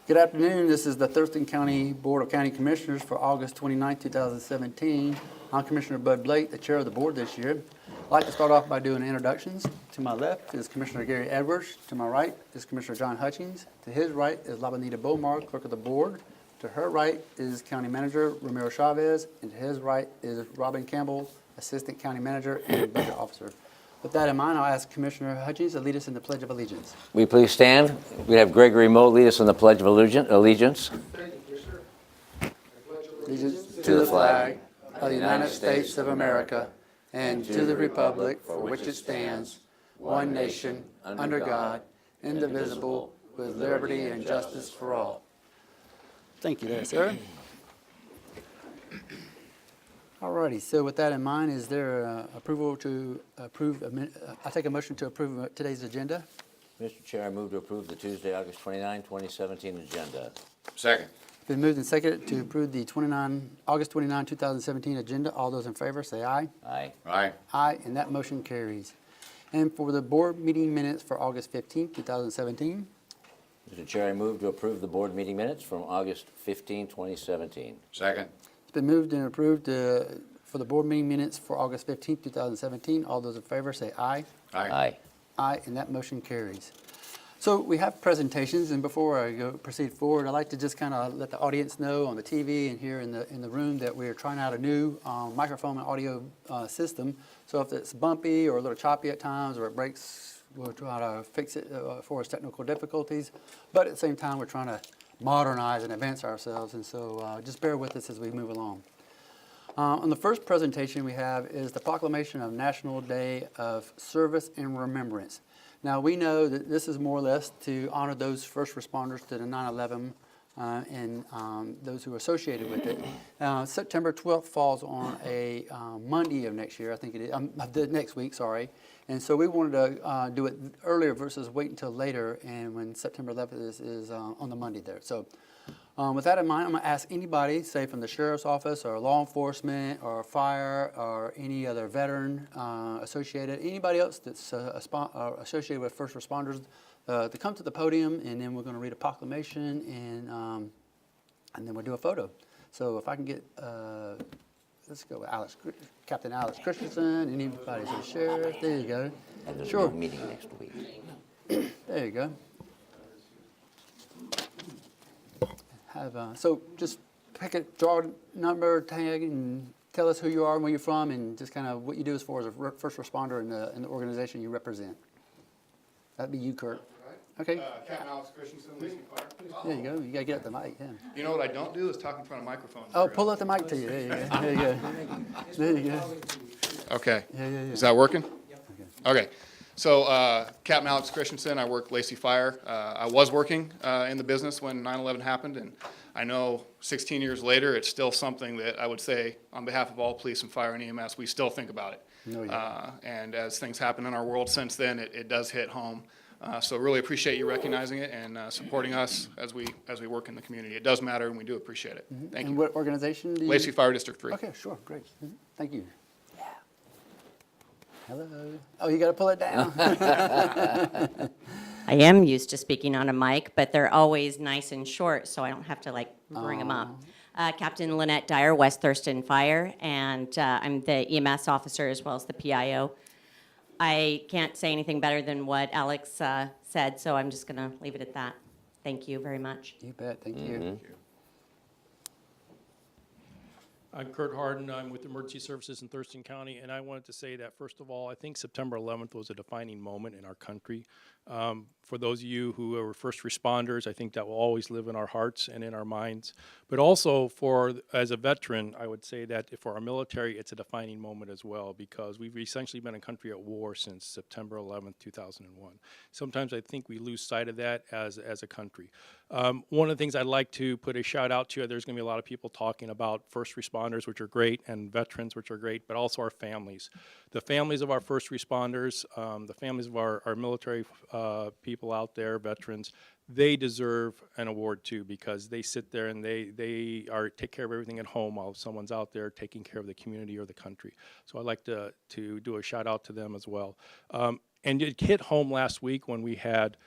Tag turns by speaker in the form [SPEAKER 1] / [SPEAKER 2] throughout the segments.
[SPEAKER 1] Good afternoon. This is the Thurston County Board of County Commissioners for August 29, 2017. I'm Commissioner Bud Blake, the chair of the board this year. I'd like to start off by doing introductions. To my left is Commissioner Gary Edwards. To my right is Commissioner John Hutchings. To his right is Labanita Bomar, clerk of the board. To her right is County Manager Ramiro Chavez. And to his right is Robin Campbell, Assistant County Manager and Budget Officer. With that in mind, I'll ask Commissioner Hutchings to lead us in the Pledge of Allegiance.
[SPEAKER 2] Will you please stand? We have Gregory Moe lead us in the Pledge of Allegiance.
[SPEAKER 1] Thank you, sir. Allegiance to the flag of the United States of America and to the republic for which it stands, one nation, under God, indivisible, with liberty and justice for all. Thank you there, sir. Alrighty, so with that in mind, is there approval to approve, I take a motion to approve today's agenda?
[SPEAKER 2] Mr. Chair, I move to approve the Tuesday, August 29, 2017 agenda.
[SPEAKER 3] Second.
[SPEAKER 1] Been moved and seconded to approve the August 29, 2017 agenda. All those in favor say aye.
[SPEAKER 2] Aye.
[SPEAKER 3] Aye.
[SPEAKER 1] Aye, and that motion carries. And for the board meeting minutes for August 15, 2017.
[SPEAKER 2] Mr. Chair, I move to approve the board meeting minutes from August 15, 2017.
[SPEAKER 3] Second.
[SPEAKER 1] It's been moved and approved for the board meeting minutes for August 15, 2017. All those in favor say aye.
[SPEAKER 3] Aye.
[SPEAKER 2] Aye.
[SPEAKER 1] Aye, and that motion carries. So we have presentations, and before I proceed forward, I'd like to just kind of let the audience know on the TV and here in the room that we are trying out a new microphone and audio system. So if it's bumpy or a little choppy at times or it breaks, we'll try to fix it for its technical difficulties. But at the same time, we're trying to modernize and advance ourselves, and so just bear with us as we move along. On the first presentation we have is the Proclamation of National Day of Service and Remembrance. Now we know that this is more or less to honor those first responders to the 9/11 and those who are associated with it. September 12th falls on a Monday of next year, I think it is, next week, sorry. And so we wanted to do it earlier versus wait until later, and when September 11th is on the Monday there. So with that in mind, I'm going to ask anybody, say from the sheriff's office or law enforcement or fire or any other veteran associated, anybody else that's associated with first responders, to come to the podium, and then we're going to read a proclamation, and then we'll do a photo. So if I can get, let's go with Captain Alex Christensen, anybody, so sheriff, there you go.
[SPEAKER 2] And there's
[SPEAKER 1] Sure.
[SPEAKER 2] a meeting next week.
[SPEAKER 1] There you go. So just pick a draw number, tag, and tell us who you are and where you're from, and just kind of what you do as far as a first responder in the organization you represent. That'd be you, Kurt. Okay.
[SPEAKER 4] Captain Alex Christensen, Lacey Fire.
[SPEAKER 1] There you go. You gotta get up the mic. Yeah.
[SPEAKER 4] You know what I don't do is talk in front of microphones.
[SPEAKER 1] Oh, pull up the mic to you. There you go. There you go. There you go.
[SPEAKER 4] Okay.
[SPEAKER 1] Yeah.
[SPEAKER 4] Is that working? Okay. So Captain Alex Christensen, I work Lacey Fire. I was working in the business when 9/11 happened, and I know 16 years later, it's still something that I would say on behalf of all police and fire and EMS, we still think about it.
[SPEAKER 1] No, yeah.
[SPEAKER 4] And as things happen in our world since then, it does hit home. So really appreciate you recognizing it and supporting us as we work in the community. It does matter, and we do appreciate it. Thank
[SPEAKER 1] And
[SPEAKER 4] you.
[SPEAKER 1] what organization do you?
[SPEAKER 4] Lacey Fire District 3.
[SPEAKER 1] Okay, sure, great. Thank you. Yeah. Hello. Oh, you got to pull it down.
[SPEAKER 5] I am used to speaking on a mic, but they're always nice and short, so I don't have to bring them up. Captain Lynette Dyer, West Thurston Fire, and I'm the EMS officer as well as the PIO. I can't say anything better than what Alex said, so I'm just going to leave it at that. Thank you very much.
[SPEAKER 1] You bet. Thank you.
[SPEAKER 6] I'm Kurt Harden. I'm with Emergency Services in Thurston County, and I wanted to say that, first of all, I think September 11th was a defining moment in our country. For those of you who are first responders, I think that will always live in our hearts and in our minds. But also, as a veteran, I would say that for our military, it's a defining moment as well, because we've essentially been a country at war since September 11th, 2001. Sometimes I think we lose sight of that as a country. One of the things I'd like to put a shout out to, there's going to be a lot of people talking about first responders, which are great, and veterans, which are great, but also our families. The families of our first responders, the families of our military people out there, veterans, they deserve an award too, because they sit there and they take care of everything at home while someone's out there taking care of the community or the country. So I'd like to do a shout out to them as well. And it hit home last week when we had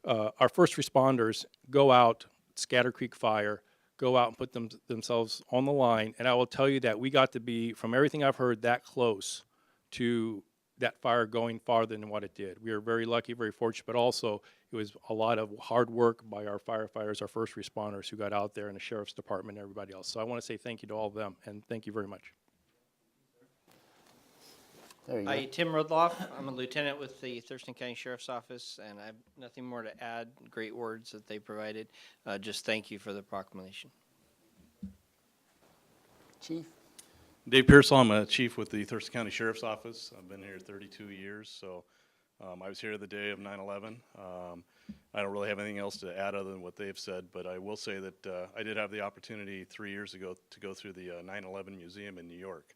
[SPEAKER 6] our first responders go out Scatter Creek Fire, go out and put themselves on the line. And I will tell you that we got to be, from everything I've heard, that close to that fire going farther than what it did. We were very lucky, very fortunate, but also it was a lot of hard work by our firefighters, our first responders who got out there, and the sheriff's department and everybody else. So I want to say thank you to all of them, and thank you very much.
[SPEAKER 1] There you
[SPEAKER 3] Hi,
[SPEAKER 1] go.
[SPEAKER 3] Tim Rudloff. I'm a lieutenant with the Thurston County Sheriff's Office, and I have nothing more to add. Great words that they provided. Just thank you for the proclamation.
[SPEAKER 1] Chief?
[SPEAKER 7] Dave Pearsall, I'm a chief with the Thurston County Sheriff's Office. I've been here 32 years, so I was here the day of 9/11. I don't really have anything else to add other than what they've said, but I will say that I did have the opportunity 3 years ago to go through the 9/11 Museum in New York.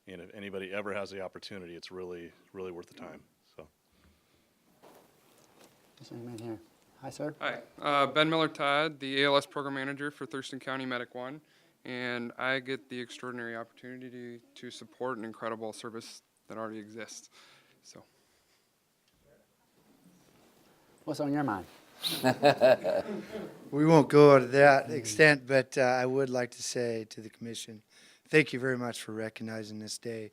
[SPEAKER 7] And if anybody ever has the opportunity, it's really, really worth the time. So.
[SPEAKER 1] This young man here. Hi, sir.
[SPEAKER 8] Hi, Ben Miller Todd, the ALS Program Manager for Thurston County Medic 1, and I get the extraordinary opportunity to support an incredible service that already exists. So,
[SPEAKER 1] What's on your mind?
[SPEAKER 9] We won't go to that extent, but I would like to say to the commission, thank you very much for recognizing this day.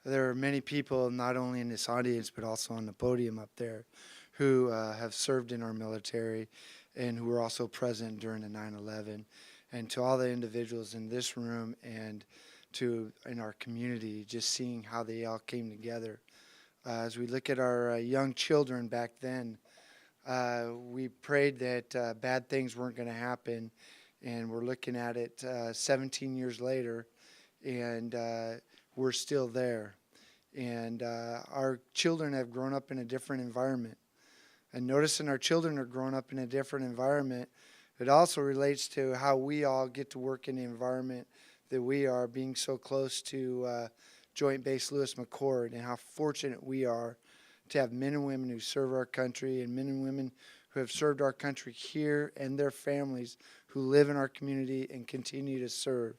[SPEAKER 9] There are many people, not only in this audience, but also on the podium up there, who have served in our military and who were also present during the 9/11. And to all the individuals in this room and in our community, just seeing how they all came together. As we look at our young children back then, we prayed that bad things weren't going to happen, and we're looking at it 17 years later, and we're still there. And our children have grown up in a different environment. And noticing our children are growing up in a different environment, it also relates to how we all get to work in the environment that we are, being so close to Joint Base Lewis McChord, and how fortunate we are to have men and women who serve our country, and men and women who have served our country here, and their families who live in our community and continue to serve.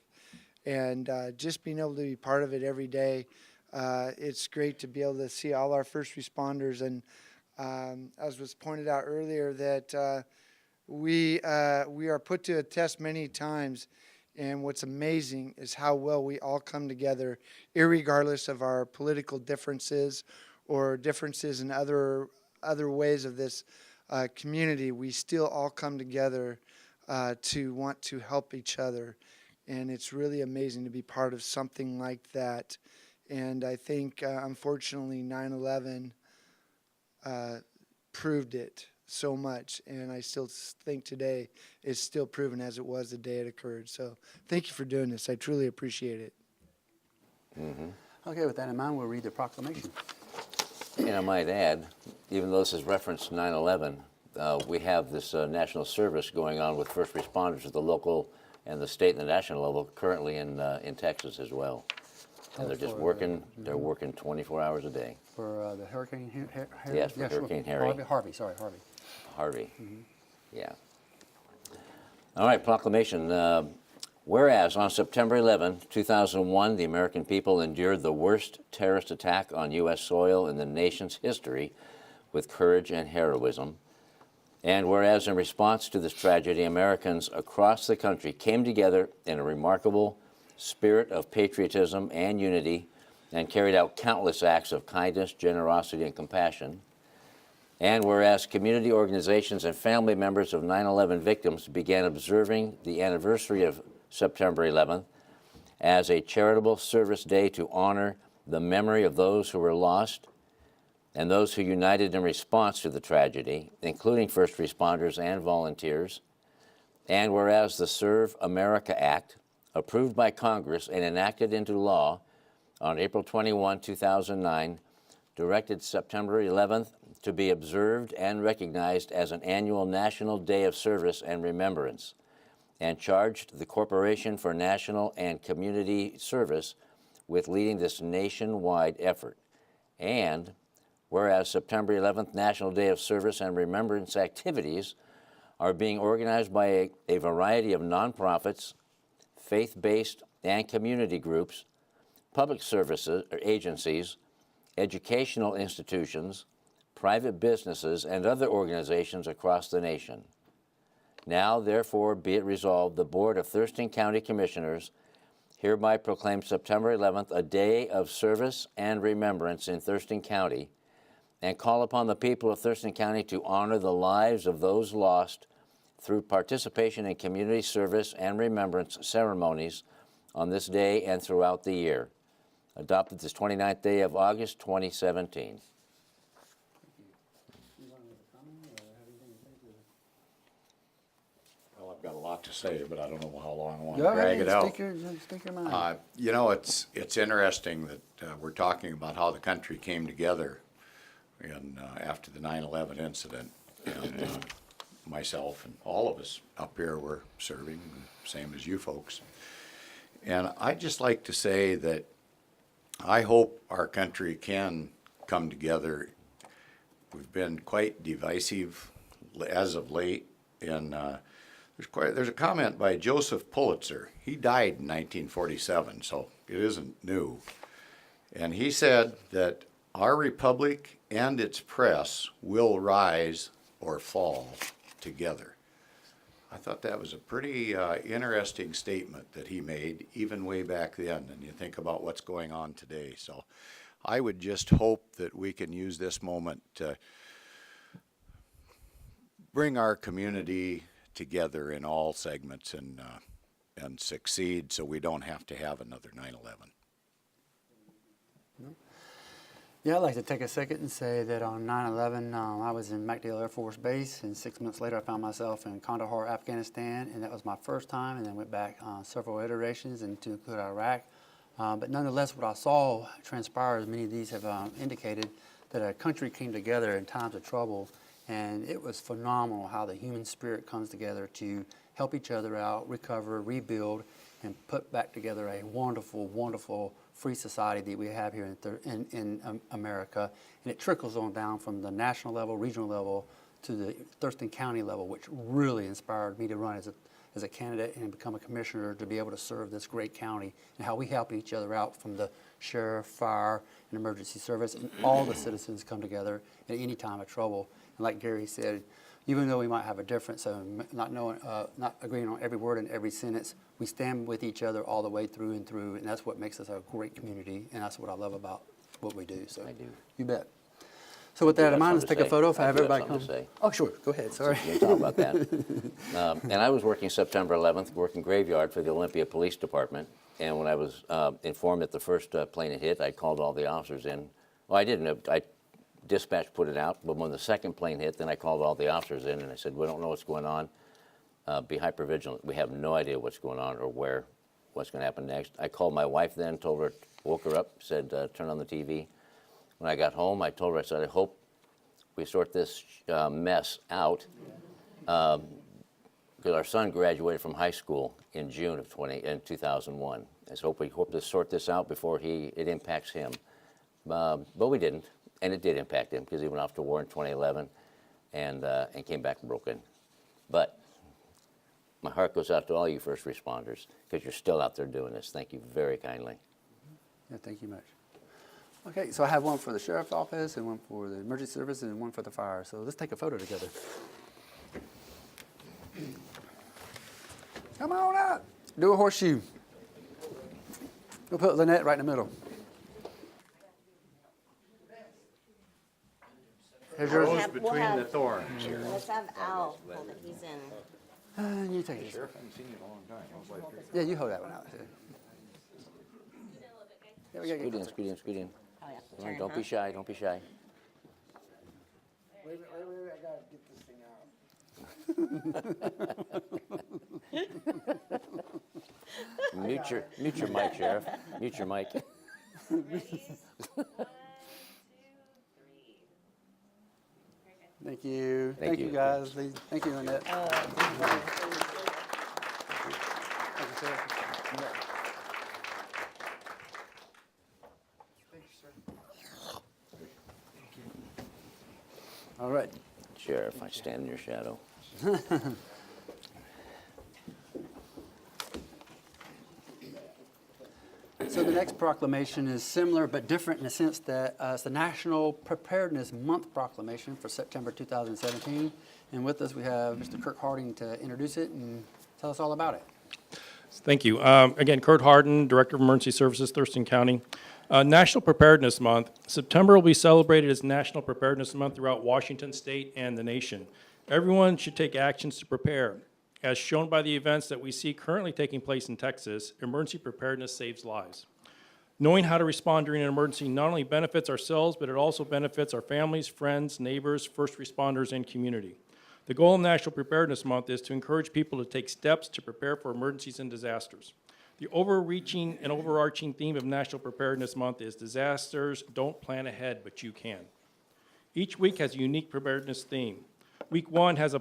[SPEAKER 9] And just being able to be part of it every day, it's great to be able to see all our first responders. And as was pointed out earlier, that we are put to a test many times, and what's amazing is how well we all come together, irregardless of our political differences or differences in other ways of this community. We still all come together to want to help each other, and it's really amazing to be part of something like that. And I think, unfortunately, 9/11 proved it so much, and I still think today it's still proven as it was the day it occurred. So thank you for doing this. I truly appreciate it.
[SPEAKER 1] Okay, with that in mind, we'll read the proclamation.
[SPEAKER 2] And I might add, even though this has referenced 9/11, we have this national service going on with first responders at the local and the state and the national level currently in Texas as well. And they're just working, they're working 24 hours a day.
[SPEAKER 1] For the Hurricane Harry?
[SPEAKER 2] Yes, for Hurricane Harry.
[SPEAKER 1] Harvey.
[SPEAKER 2] Harvey. Yeah. All right, proclamation. Whereas on September 11, 2001, the American people endured the worst terrorist attack on U.S. soil in the nation's history with courage and heroism. And whereas in response to this tragedy, Americans across the country came together in a remarkable spirit of patriotism and unity and carried out countless acts of kindness, generosity, and compassion. And whereas community organizations and family members of 9/11 victims began observing the anniversary of September 11th as a charitable service day to honor the memory of those who were lost and those who united in response to the tragedy, including first responders and volunteers. And whereas the Serve America Act, approved by Congress and enacted into law on April 21, 2009, directed September 11th to be observed and recognized as an annual National Day of Service and Remembrance, and charged the Corporation for National and Community Service with leading this nationwide effort. And whereas September 11th National Day of Service and Remembrance activities are being organized by a variety of nonprofits, faith-based and community groups, public services or agencies, educational institutions, private businesses, and other organizations across the nation. Now, therefore, be it resolved, the Board of Thurston County Commissioners hereby proclaims September 11th a day of service and remembrance in Thurston County, and call upon the people of Thurston County to honor the lives of those lost through participation in community service and remembrance ceremonies on this day and throughout the year. Adopted this 29th day of August, 2017.
[SPEAKER 10] Well, I've got a lot to say, but I don't know how long I want
[SPEAKER 1] Go
[SPEAKER 10] to drag
[SPEAKER 1] ahead,
[SPEAKER 10] it out.
[SPEAKER 1] speak your mind.
[SPEAKER 10] You know, it's interesting that we're talking about how the country came together after the 9/11 incident. And myself and all of us up here were serving, same as you folks. And I'd just like to say that I hope our country can come together. We've been quite divisive as of late, and there's a comment by Joseph Pulitzer. He died in 1947, so it isn't new. And he said that our republic and its press will rise or fall together. I thought that was a pretty interesting statement that he made even way back then, and you think about what's going on today. So I would just hope that we can use this moment to bring our community together in all segments and succeed, so we don't have to have another 9/11.
[SPEAKER 1] Yeah, I'd like to take a second and say that on 9/11, I was in MacDill Air Force Base, and 6 months later I found myself in Kandahar, Afghanistan, and that was my first time, and then went back several iterations into Iraq. But nonetheless, what I saw transpire, as many of these have indicated, that a country came together in times of trouble, and it was phenomenal how the human spirit comes together to help each other out, recover, rebuild, and put back together a wonderful, wonderful free society that we have here in America. And it trickles on down from the national level, regional level, to the Thurston County level, which really inspired me to run as a candidate and become a commissioner to be able to serve this great county, and how we help each other out from the sheriff, fire, and emergency service, and all the citizens come together at any time of trouble. And like Gary said, even though we might have a difference, not agreeing on every word in every sentence, we stand with each other all the way through and through, and that's what makes us a great community, and that's what I love about what we do. So
[SPEAKER 2] I do.
[SPEAKER 1] You bet. So with that in mind, let's take a photo. If I have
[SPEAKER 2] do have
[SPEAKER 1] everybody come.
[SPEAKER 2] something to say.
[SPEAKER 1] Oh, sure. Go ahead. Sorry.
[SPEAKER 2] You can talk about that. And I was working September 11th, working graveyard for the Olympia Police Department. And when I was informed that the first plane had hit, I called all the officers in. Well, I didn't. Dispatch put it out, but when the second plane hit, then I called all the officers in and I said, we don't know what's going on. Be hypervigilant. We have no idea what's going on or what's going to happen next. I called my wife then, woke her up, said, turn on the TV. When I got home, I told her, I said, I hope we sort this mess out, because our son graduated from high school in June of 2001. I said, we hope to sort this out before it impacts him. But we didn't. And it did impact him, because he went off to war in 2011 and came back broken. But my heart goes out to all you first responders, because you're still out there doing this. Thank you very kindly.
[SPEAKER 1] Yeah, thank you much. Okay, so I have one for the sheriff's office, and one for the emergency service, and one for the fire. So let's take a photo together. Come on out. Do a horseshoe. We'll put Lynette right in the middle.
[SPEAKER 5] Rose between the thorns here. Let's have Al hold it. He's in.
[SPEAKER 1] You take it.
[SPEAKER 10] Sheriff, I haven't seen you in a long time. How's life treating
[SPEAKER 1] Yeah, you hold that one out. Yeah, we gotta get
[SPEAKER 2] Scoot in.
[SPEAKER 5] Oh, yeah.
[SPEAKER 2] Come on,
[SPEAKER 5] Turn,
[SPEAKER 2] don't
[SPEAKER 5] huh?
[SPEAKER 2] be shy, don't be shy.
[SPEAKER 9] Wait, I gotta get this thing out.
[SPEAKER 2] Mute your mic, Sheriff. Mute your mic.
[SPEAKER 1] Thank you.
[SPEAKER 2] Thank you.
[SPEAKER 1] Guys. Thank you, Lynette. All right.
[SPEAKER 2] Sheriff, I stand in your shadow.
[SPEAKER 1] So next proclamation is similar but different in the sense that it's the National Preparedness Month proclamation for September 2017. And with us, we have Mr. Kirk Harding to introduce it and tell us all about it.
[SPEAKER 6] Thank you. Again, Kurt Hardin, Director of Emergency Services, Thurston County. National Preparedness Month. September will be celebrated as National Preparedness Month throughout Washington State and the nation. Everyone should take actions to prepare. As shown by the events that we see currently taking place in Texas, emergency preparedness saves lives. Knowing how to respond during an emergency not only benefits ourselves, but it also benefits our families, friends, neighbors, first responders, and community. The goal of National Preparedness Month is to encourage people to take steps to prepare for emergencies and disasters. The overreaching and overarching theme of National Preparedness Month is disasters don't plan ahead, but you can. Each week has a unique preparedness theme. Week 1 has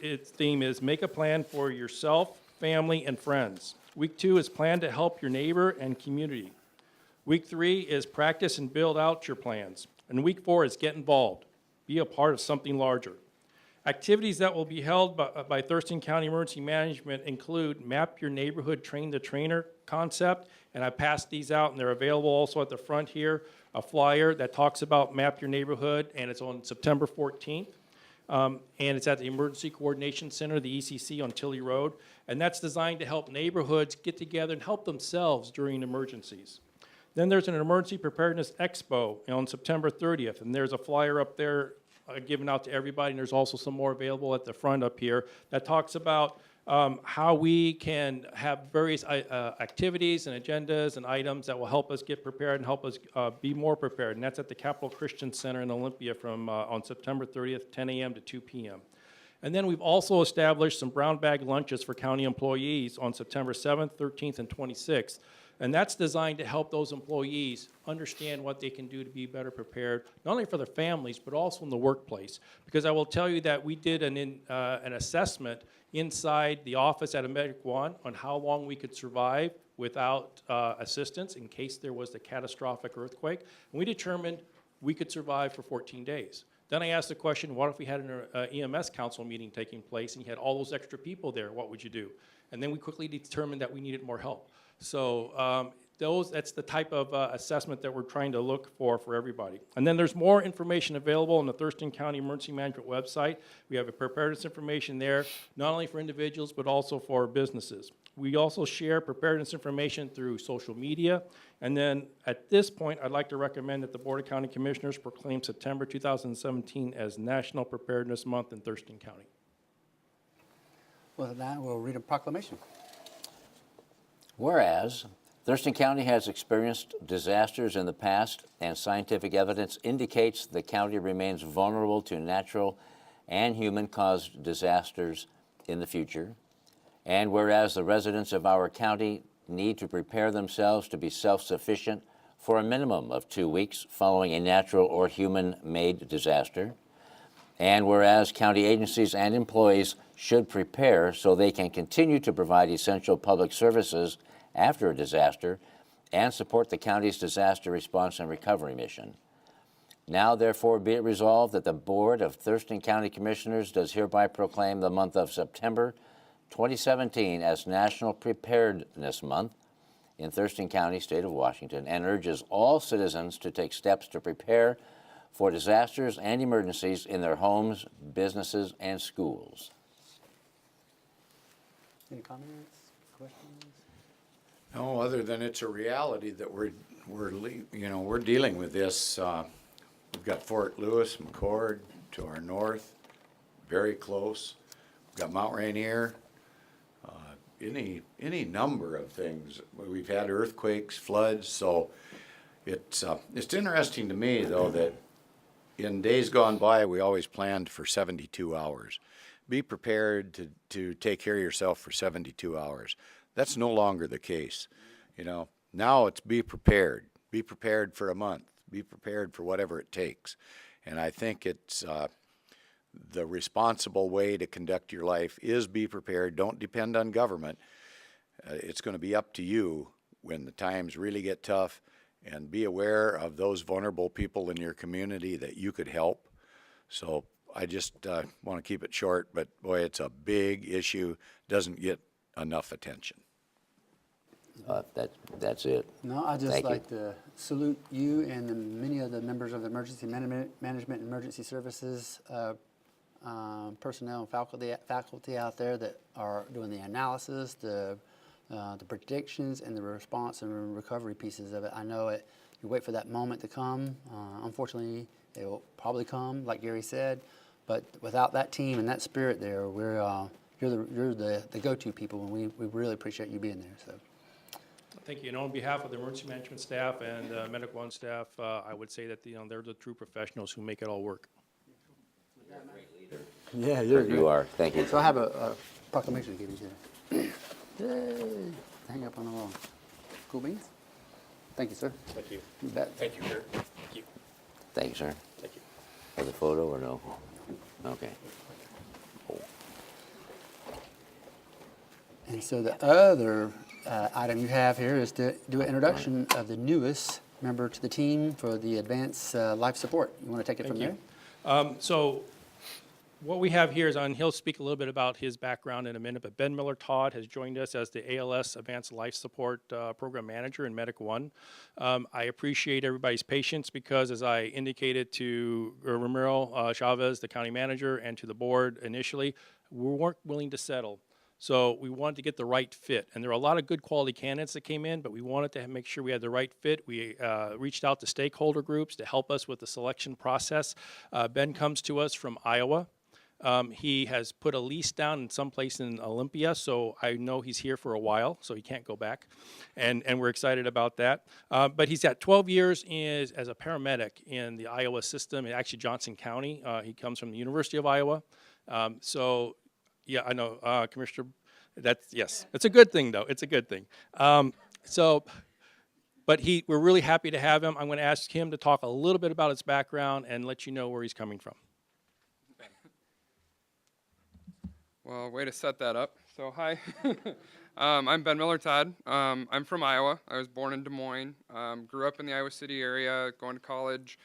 [SPEAKER 6] its theme is make a plan for yourself, family, and friends. Week 2 is plan to help your neighbor and community. Week 3 is practice and build out your plans. And week 4 is get involved. Be a part of something larger. Activities that will be held by Thurston County Emergency Management include Map Your Neighborhood Train the Trainer concept, and I passed these out, and they're available also at the front here, a flyer that talks about Map Your Neighborhood, and it's on September 14th. And it's at the Emergency Coordination Center, the ECC on Tilley Road, and that's designed to help neighborhoods get together and help themselves during emergencies. Then there's an Emergency Preparedness Expo on September 30th, and there's a flyer up there given out to everybody, and there's also some more available at the front up here that talks about how we can have various activities and agendas and items that will help us get prepared and help us be more prepared. And that's at the Capital Christian Center in Olympia from on September 30th, 10 a.m. to 2 p.m. And then we've also established some brown bag lunches for county employees on September 7th, 13th, and 26th. And that's designed to help those employees understand what they can do to be better prepared, not only for their families, but also in the workplace. Because I will tell you that we did an assessment inside the office at Medic One on how long we could survive without assistance in case there was a catastrophic earthquake. And we determined we could survive for 14 days. Then I asked the question, what if we had an EMS council meeting taking place and you had all those extra people there, what would you do? And then we quickly determined that we needed more help. So that's the type of assessment that we're trying to look for everybody. And then there's more information available on the Thurston County Emergency Management website. We have a preparedness information there, not only for individuals, but also for businesses. We also share preparedness information through social media. And then at this point, I'd like to recommend that the Board of County Commissioners proclaim September 2017 as National Preparedness Month in Thurston County.
[SPEAKER 1] Well, now we'll read a proclamation.
[SPEAKER 2] Whereas Thurston County has experienced disasters in the past, and scientific evidence indicates the county remains vulnerable to natural and human-caused disasters in the future. And whereas the residents of our county need to prepare themselves to be self-sufficient for a minimum of 2 weeks following a natural or human-made disaster. And whereas county agencies and employees should prepare so they can continue to provide essential public services after a disaster and support the county's disaster response and recovery mission. Now, therefore, be it resolved that the Board of Thurston County Commissioners does hereby proclaim the month of September 2017 as National Preparedness Month in Thurston County, State of Washington, and urges all citizens to take steps to prepare for disasters and emergencies in their homes, businesses, and schools.
[SPEAKER 1] Any comments, questions?
[SPEAKER 10] No, other than it's a reality that we're dealing with this. We've got Fort Lewis, McCord to our north, very close. We've got Mount Rainier. Any number of things. We've had earthquakes, floods, so it's interesting to me though that in days gone by we always planned for 72 hours. Be prepared to take care of yourself for 72 hours. That's no longer the case. Now it's be prepared. Be prepared for a month. Be prepared for whatever it takes. And I think it's the responsible way to conduct your life is be prepared. Don't depend on government. It's going to be up to you when the times really get tough, and be aware of those vulnerable people in your community that you could help. So I just want to keep it short, but boy, it's a big issue. Doesn't get enough attention.
[SPEAKER 2] That's it.
[SPEAKER 1] No, I just
[SPEAKER 2] Thank you.
[SPEAKER 1] like to salute you and the many of the members of the emergency management and emergency services personnel and faculty out there that are doing the analysis, the predictions, and the response and recovery pieces of it. I know it. You wait for that moment to come. Unfortunately, it will probably come, like Gary said. But without that team and that spirit there, you're the go-to people, and we really appreciate you being there. So.
[SPEAKER 6] Thank you. And on behalf of the emergency management staff and Medic One staff, I would say that they're the true professionals who make it all work.
[SPEAKER 1] Yeah,
[SPEAKER 2] You are. Thank you.
[SPEAKER 1] So I have a proclamation to give you today. Yay! Hang up on the wall. Cool beans? Thank you, sir.
[SPEAKER 6] Thank you.
[SPEAKER 1] You bet.
[SPEAKER 6] Thank you, sir. Thank you.
[SPEAKER 2] Thank you, sir.
[SPEAKER 6] Thank you.
[SPEAKER 2] For the photo or no? Okay.
[SPEAKER 1] And so the other item you have here is to do an introduction of the newest member to the team for the advanced life support. You want to take it from there?
[SPEAKER 6] So what we have here is he'll speak a little bit about his background in a minute, but Ben Miller Todd has joined us as the ALS Advanced Life Support Program Manager in Medic One. I appreciate everybody's patience because, as I indicated to Ramiro Chavez, the county manager, and to the board initially, we weren't willing to settle. So we wanted to get the right fit. And there are a lot of good quality candidates that came in, but we wanted to make sure we had the right fit. We reached out to stakeholder groups to help us with the selection process. Ben comes to us from Iowa. He has put a lease down in some place in Olympia, so I know he's here for a while, so he can't go back. And we're excited about that. But he's got 12 years as a paramedic in the Iowa system, actually Johnson County. He comes from the University of Iowa. So yeah, I know, Commissioner, yes. It's a good thing, though. It's a good thing. But we're really happy to have him. I'm going to ask him to talk a little bit about his background and let you know where he's coming from.
[SPEAKER 8] Well, way to set that up. So, hi. I'm Ben Miller Todd. I'm from Iowa. I was born in Des Moines. Grew up in the Iowa City area, going to college,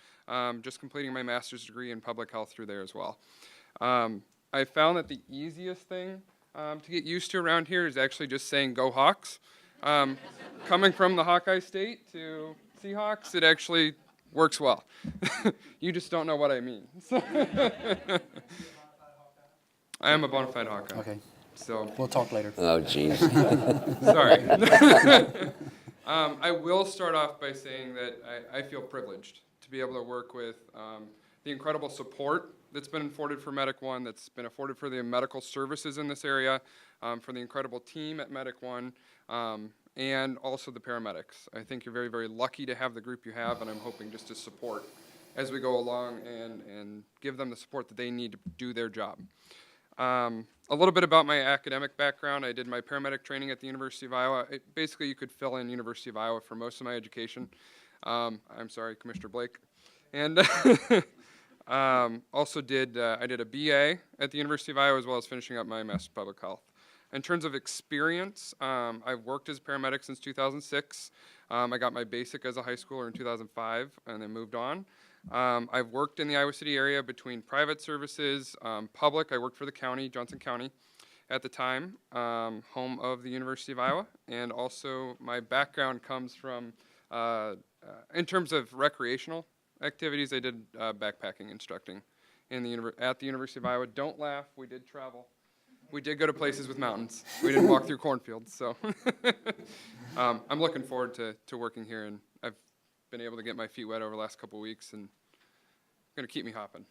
[SPEAKER 8] just completing my master's degree in public health through there as well. I found that the easiest thing to get used to around here is actually just saying "Go Hawks." Coming from the Hawkeye State to Seahawks, it actually works well. You just don't know what I mean. I am a bona fide Hawkeye.
[SPEAKER 1] Okay.
[SPEAKER 8] So
[SPEAKER 1] We'll talk later.
[SPEAKER 2] Oh, geez.
[SPEAKER 8] sorry. I will start off by saying that I feel privileged to be able to work with the incredible support that's been afforded for Medic One, that's been afforded for the medical services in this area, for the incredible team at Medic One, and also the paramedics. I think you're very, very lucky to have the group you have, and I'm hoping just to support as we go along and give them the support that they need to do their job. A little bit about my academic background. I did my paramedic training at the University of Iowa. Basically, you could fill in University of Iowa for most of my education. I'm sorry, Commissioner Blake. And also I did a BA at the University of Iowa as well as finishing up my Master's of Public Health. In terms of experience, I've worked as a paramedic since 2006. I got my basic as a high schooler in 2005 and then moved on. I've worked in the Iowa City area between private services, public. I worked for the county, Johnson County, at the time, home of the University of Iowa. And also my background comes from, in terms of recreational activities, I did backpacking instructing at the University of Iowa. Don't laugh, we did travel. We did go to places with mountains. We didn't walk through cornfields, so. I'm looking forward to working here, and I've been able to get my feet wet over the last couple of weeks, and going to keep me hopping.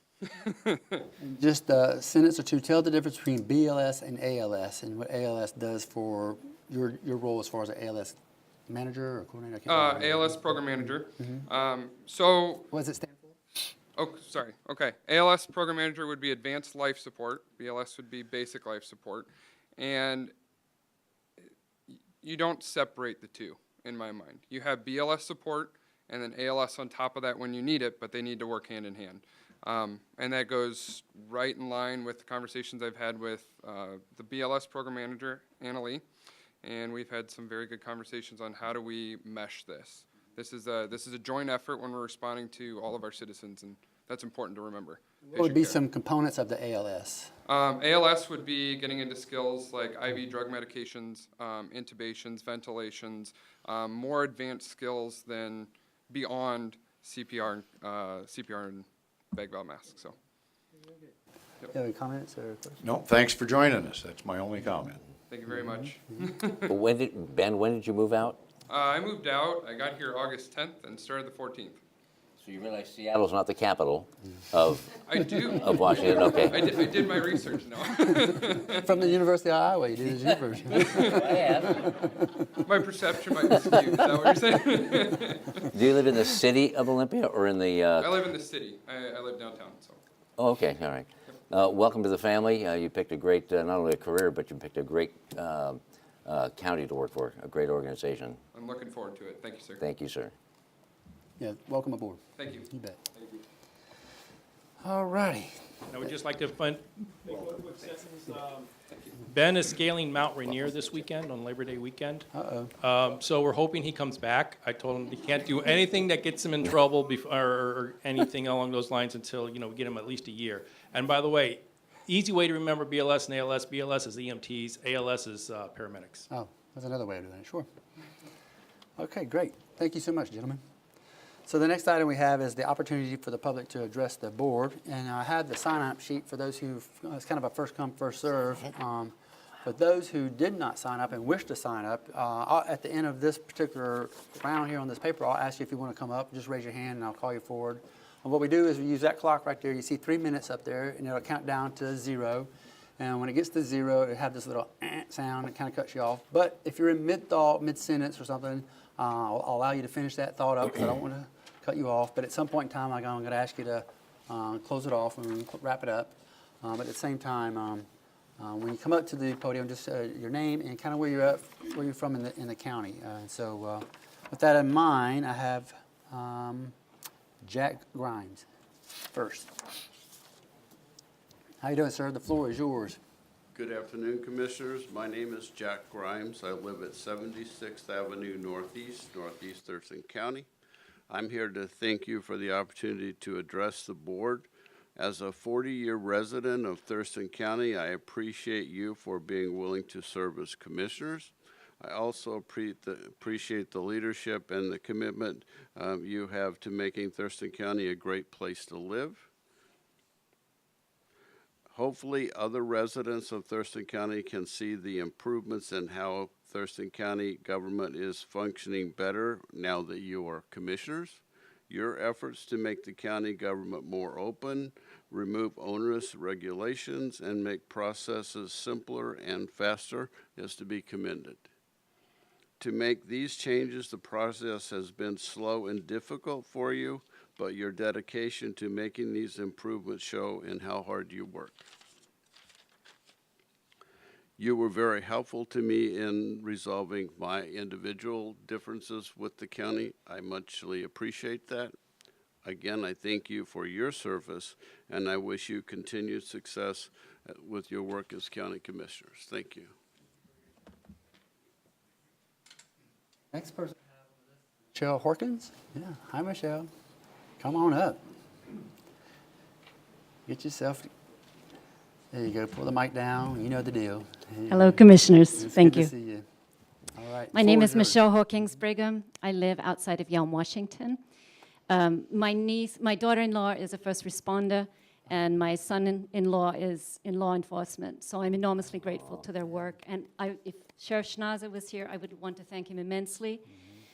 [SPEAKER 1] Just a sentence or two. Tell the difference between BLS and ALS and what ALS does for your role as far as an ALS manager or coordinator. I can't remember.
[SPEAKER 8] ALS program manager.
[SPEAKER 1] Mm-hmm.
[SPEAKER 8] So.
[SPEAKER 1] What does it stand for?
[SPEAKER 8] Oh, sorry. Okay. ALS program manager would be advanced life support. BLS would be basic life support. And you don't separate the two, in my mind. You have BLS support and then ALS on top of that when you need it, but they need to work hand in hand. And that goes right in line with the conversations I've had with the BLS program manager, Anna Lee, and we've had some very good conversations on how do we mesh this. This is a joint effort when we're responding to all of our citizens, and that's important to remember.
[SPEAKER 1] What would be some components of the ALS?
[SPEAKER 8] ALS would be getting into skills like IV drug medications, intubations, ventilations, more advanced skills than beyond CPR, CPR and bag valve masks. So.
[SPEAKER 1] You have any comments or questions?
[SPEAKER 10] No, thanks for joining us. That's my only comment.
[SPEAKER 8] Thank you very much.
[SPEAKER 2] When did you move out?
[SPEAKER 8] I moved out. I got here August 10th and started the 14th.
[SPEAKER 2] So you realize Seattle's not the capital of
[SPEAKER 8] I do.
[SPEAKER 2] of Washington. Okay.
[SPEAKER 8] I did my research now.
[SPEAKER 1] From the University of Iowa, you did his university.
[SPEAKER 8] My perception might be skewed. Is that what you're saying?
[SPEAKER 2] Do you live in the city of Olympia or in the?
[SPEAKER 8] I live in the city. I live downtown. So.
[SPEAKER 2] Oh, okay, all right. Welcome to the family. You picked a great, not only a career, but you picked a great county to work for, a great organization.
[SPEAKER 8] I'm looking forward to it. Thank you, sir.
[SPEAKER 2] Thank you, sir.
[SPEAKER 1] Yeah, welcome aboard.
[SPEAKER 8] Thank you.
[SPEAKER 1] You bet.
[SPEAKER 8] Thank you.
[SPEAKER 1] All righty.
[SPEAKER 6] I would just like to Ben is scaling Mount Rainier this weekend, on Labor Day weekend.
[SPEAKER 1] Uh-oh.
[SPEAKER 6] So we're hoping he comes back. I told him he can't do anything that gets him in trouble or anything along those lines until, we get him at least a year. And by the way, easy way to remember BLS and ALS. BLS is EMTs, ALS is paramedics.
[SPEAKER 1] Oh, that's another way of doing it, sure. Okay, great. Thank you so much, gentlemen. So the next item we have is the opportunity for the public to address the board. And I have the sign-up sheet for those who, it's kind of a first come, first serve. For those who did not sign up and wish to sign up, at the end of this particular round here on this paper, I'll ask you if you want to come up. Just raise your hand and I'll call you forward. And what we do is we use that clock right there. You see 3 minutes up there, and it'll count down to 0. And when it gets to 0, it'll have this little sound that kind of cuts you off. But if you're in mid-thought, mid-sentence or something, I'll allow you to finish that thought up because I don't want to cut you off. But at some point in time, I'm going to ask you to close it off and wrap it up. But at the same time, when you come up to the podium, just your name and kind of where you're from in the county. So with that in mind, I have Jack Grimes first. How you doing, sir? The floor is yours.
[SPEAKER 11] Good afternoon, Commissioners. My name is Jack Grimes. I live at 76th Avenue Northeast, Northeast Thurston County. I'm here to thank you for the opportunity to address the board. As a 40-year resident of Thurston County, I appreciate you for being willing to serve as commissioners. I also appreciate the leadership and the commitment you have to making Thurston County a great place to live. Hopefully, other residents of Thurston County can see the improvements in how Thurston County government is functioning better now that you are commissioners. Your efforts to make the county government more open, remove onerous regulations, and make processes simpler and faster is to be commended. To make these changes, the process has been slow and difficult for you, but your dedication to making these improvements show in how hard you work. You were very helpful to me in resolving my individual differences with the county. I muchly appreciate that. Again, I thank you for your service, and I wish you continued success with your work as county commissioners. Thank you.
[SPEAKER 1] Next person. Michelle Horkins. Yeah. Hi, Michelle. Come on up. Get yourself. There you go. Pull the mic down. You know the deal.
[SPEAKER 12] Hello, Commissioners.
[SPEAKER 1] It's
[SPEAKER 12] Thank
[SPEAKER 1] good
[SPEAKER 12] you.
[SPEAKER 1] to see you. All right.
[SPEAKER 12] My name is Michelle Hawkins Brigham. I live outside of Yelm, Washington. My daughter-in-law is a first responder, and my son-in-law is in law enforcement. So I'm enormously grateful to their work. And if Sheriff Schnauzer was here, I would want to thank him immensely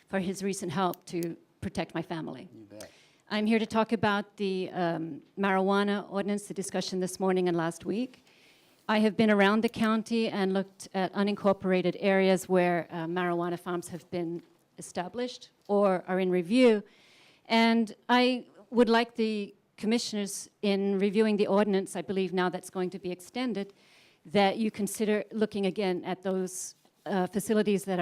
[SPEAKER 12] for his recent help to protect my family.
[SPEAKER 1] You bet.
[SPEAKER 12] I'm here to talk about the marijuana ordinance, the discussion this morning and last week. I have been around the county and looked at unincorporated areas where marijuana farms have been established or are in review. And I would like the commissioners, in reviewing the ordinance, I believe now that's going to be extended, that you consider looking again at those facilities that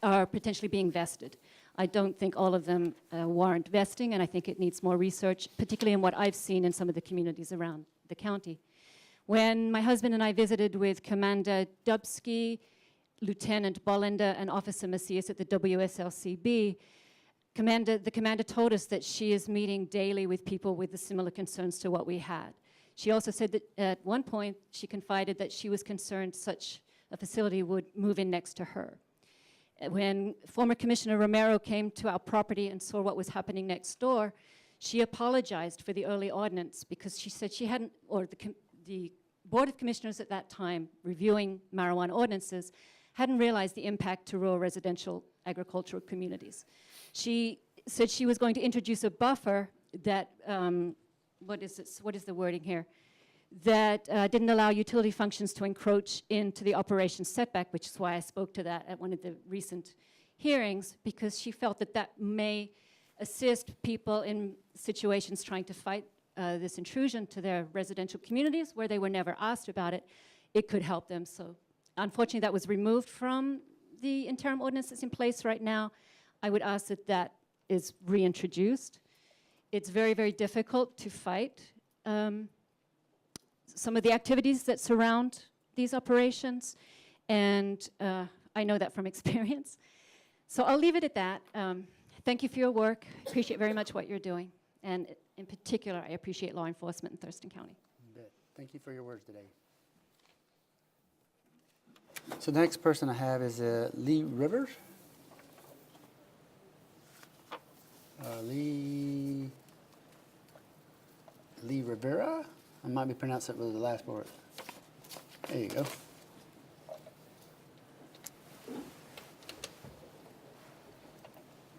[SPEAKER 12] are potentially being vested. I don't think all of them warrant vesting, and I think it needs more research, particularly in what I've seen in some of the communities around the county. When my husband and I visited with Commander Dubsky, Lieutenant Bollender, and Officer Macias at the WSLCB, the commander told us that she is meeting daily with people with the similar concerns to what we had. She also said that at one point she confided that she was concerned such a facility would move in next to her. When former Commissioner Romero came to our property and saw what was happening next door, she apologized for the early ordinance because she said she hadn't, or the Board of Commissioners at that time reviewing marijuana ordinances hadn't realized the impact to rural residential agricultural communities. She said she was going to introduce a buffer that, what is the wording here? That didn't allow utility functions to encroach into the operation setback, which is why I spoke to that at one of the recent hearings, because she felt that that may assist people in situations trying to fight this intrusion to their residential communities where they were never asked about it. It could help them. So unfortunately, that was removed from the interim ordinance that's in place right now. I would ask that that is reintroduced. It's very, very difficult to fight some of the activities that surround these operations, and I know that from experience. So I'll leave it at that. Thank you for your work. Appreciate very much what you're doing, and in particular, I appreciate law enforcement in Thurston County.
[SPEAKER 1] Thank you for your words today. So the next person I have is Lee Rivers. Lee Ribera. I might be pronouncing it with the last word. There you go.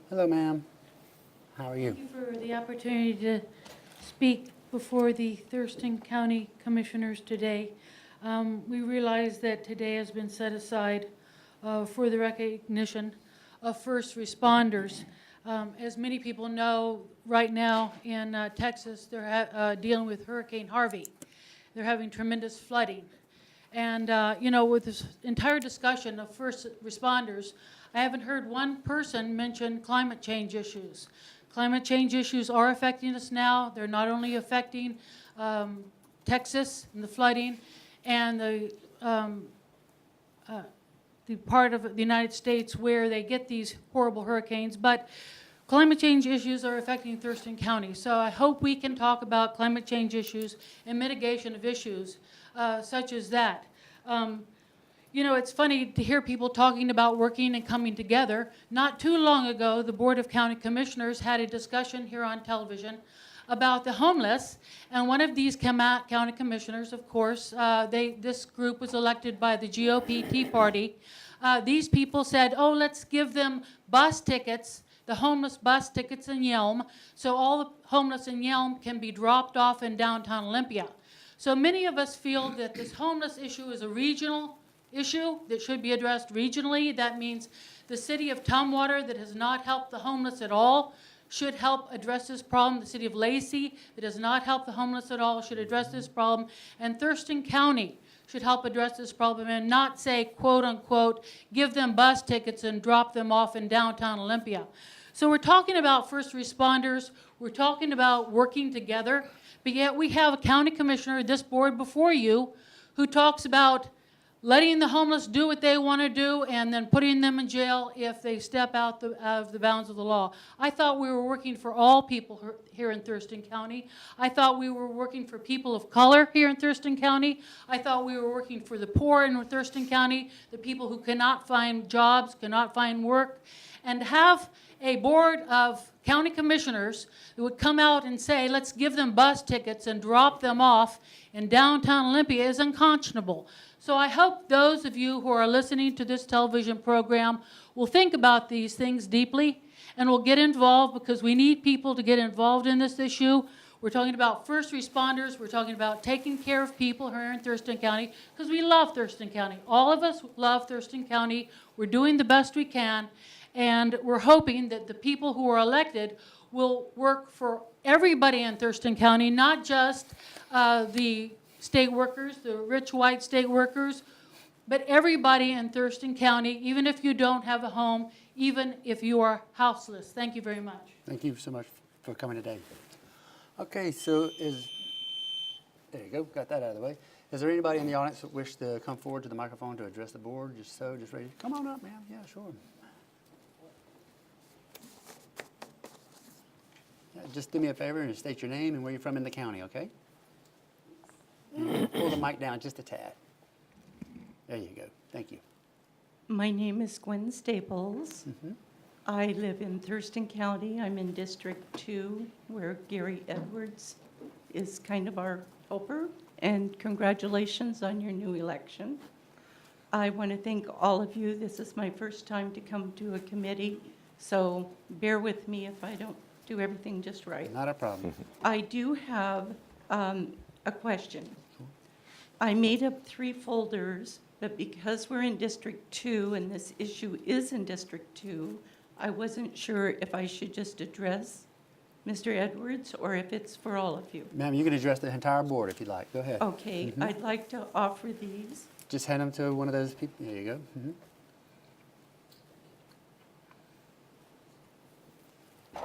[SPEAKER 1] Hello, ma'am. How are you?
[SPEAKER 13] Thank you for the opportunity to speak before the Thurston County Commissioners today. We realize that today has been set aside for the recognition of first responders. As many people know, right now in Texas, they're dealing with Hurricane Harvey. They're having tremendous flooding. And, you know, with this entire discussion of first responders, I haven't heard one person mention climate change issues. Climate change issues are affecting us now. They're not only affecting Texas and the flooding and the part of the United States where they get these horrible hurricanes, but climate change issues are affecting Thurston County. So I hope we can talk about climate change issues and mitigation of issues such as that. You know, it's funny to hear people talking about working and coming together. Not too long ago, the Board of County Commissioners had a discussion here on television about the homeless, and one of these county commissioners, of course, this group was elected by the GOP Tea Party. These people said, oh, let's give them bus tickets, the homeless bus tickets in Yelm, so all the homeless in Yelm can be dropped off in downtown Olympia. So many of us feel that this homeless issue is a regional issue that should be addressed regionally. That means the city of Tumwater, that has not helped the homeless at all, should help address this problem. The city of Lacey, that does not help the homeless at all, should address this problem. And Thurston County should help address this problem and not say, quote unquote, give them bus tickets and drop them off in downtown Olympia. So we're talking about first responders, we're talking about working together, but yet we have a county commissioner, this board before you, who talks about letting the homeless do what they want to do and then putting them in jail if they step out of the bounds of the law. I thought we were working for all people here in Thurston County. I thought we were working for people of color here in Thurston County. I thought we were working for the poor in Thurston County, the people who cannot find jobs, cannot find work, and have a board of county commissioners that would come out and say, let's give them bus tickets and drop them off in downtown Olympia is unconscionable. So I hope those of you who are listening to this television program will think about these things deeply and will get involved, because we need people to get involved in this issue. We're talking about first responders. We're talking about taking care of people here in Thurston County, because we love Thurston County. All of us love Thurston County. We're doing the best we can, and we're hoping that the people who are elected will work for everybody in Thurston County, not just the state workers, the rich white state workers, but everybody in Thurston County, even if you don't have a home, even if you are houseless. Thank you very much.
[SPEAKER 1] Thank you so much for coming today. Okay, so there you go, got that out of the way. Is there anybody in the audience that wish to come forward to the microphone to address the board? Just ready. Come on up, ma'am. Yeah, sure. Just do me a favor and state your name and where you're from in the county, okay? And pull the mic down just a tad. There you go. Thank you.
[SPEAKER 14] My name is Quinn Staples. I live in Thurston County. I'm in District 2, where Gary Edwards is kind of our helper. And congratulations on your new election. I want to thank all of you. This is my first time to come to a committee, so bear with me if I don't do everything just right.
[SPEAKER 1] Not a problem.
[SPEAKER 14] I do have a question. I made up 3 folders, but because we're in District 2 and this issue is in District 2, I wasn't sure if I should just address Mr. Edwards or if it's for all of you.
[SPEAKER 1] Ma'am, you can address the entire board if you'd like. Go ahead.
[SPEAKER 14] Okay, I'd like to offer these.
[SPEAKER 1] Just hand them to one of those people. There you go.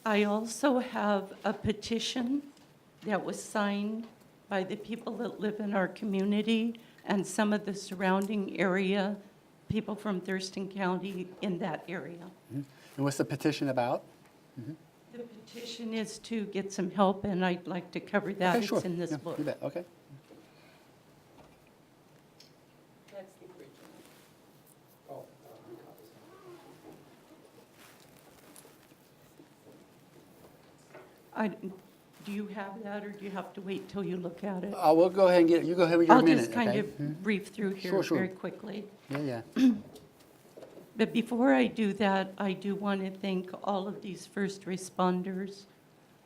[SPEAKER 14] I also have a petition that was signed by the people that live in our community and some of the surrounding area, people from Thurston County in that area.
[SPEAKER 1] And what's the petition about?
[SPEAKER 14] The petition is to get some help, and I'd like to cover that.
[SPEAKER 1] Okay, sure.
[SPEAKER 14] It's in this
[SPEAKER 1] Yeah,
[SPEAKER 14] book.
[SPEAKER 1] you bet. Okay.
[SPEAKER 14] That's the original. Do you have that, or do you have to wait till you look at it?
[SPEAKER 1] We'll go ahead and get it. You go ahead with your
[SPEAKER 14] I'll
[SPEAKER 1] minute,
[SPEAKER 14] just kind
[SPEAKER 1] okay?
[SPEAKER 14] of brief through here
[SPEAKER 1] Sure, sure.
[SPEAKER 14] very quickly.
[SPEAKER 1] Yeah.
[SPEAKER 14] But before I do that, I do want to thank all of these first responders.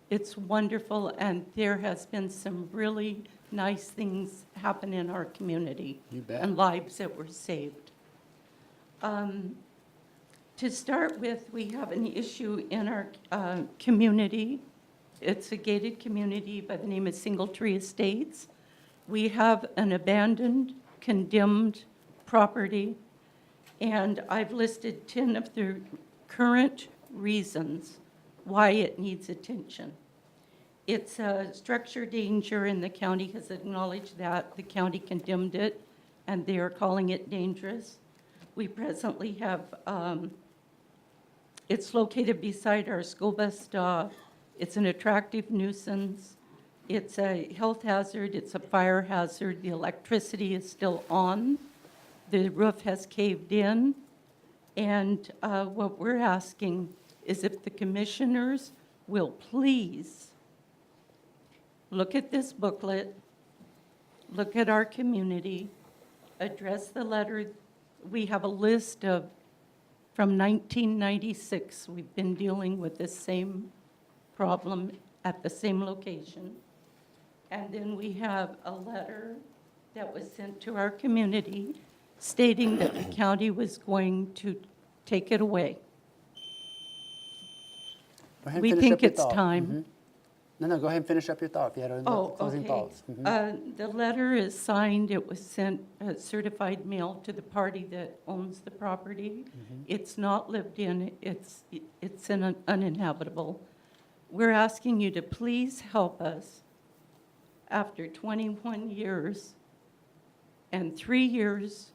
[SPEAKER 14] It's wonderful, and there has been some really nice things happen in our community.
[SPEAKER 1] You bet.
[SPEAKER 14] And lives that were saved. To start with, we have an issue in our community. It's a gated community by the name of Singletree Estates. We have an abandoned, condemned property, and I've listed 10 of the current reasons why it needs attention. It's a structure danger, and the county has acknowledged that. The county condemned it, and they are calling it dangerous. We presently have, it's located beside our school bus stop. It's an attractive nuisance. It's a health hazard. It's a fire hazard. The electricity is still on. The roof has caved in. And what we're asking is if the commissioners will please look at this booklet, look at our community, address the letter. We have a list of, from 1996, we've been dealing with this same problem at the same location. And then we have a letter that was sent to our community stating that the county was going to take it away.
[SPEAKER 1] Go ahead and
[SPEAKER 14] We
[SPEAKER 1] finish
[SPEAKER 14] think
[SPEAKER 1] up your
[SPEAKER 14] it's
[SPEAKER 1] thought.
[SPEAKER 14] time.
[SPEAKER 1] No, go ahead and finish up your thought if you had any closing
[SPEAKER 14] Okay.
[SPEAKER 1] thoughts.
[SPEAKER 14] The letter is signed. It was sent certified mail to the party that owns the property. It's not lived in. It's uninhabitable. We're asking you to please help us after 21 years and 3 years,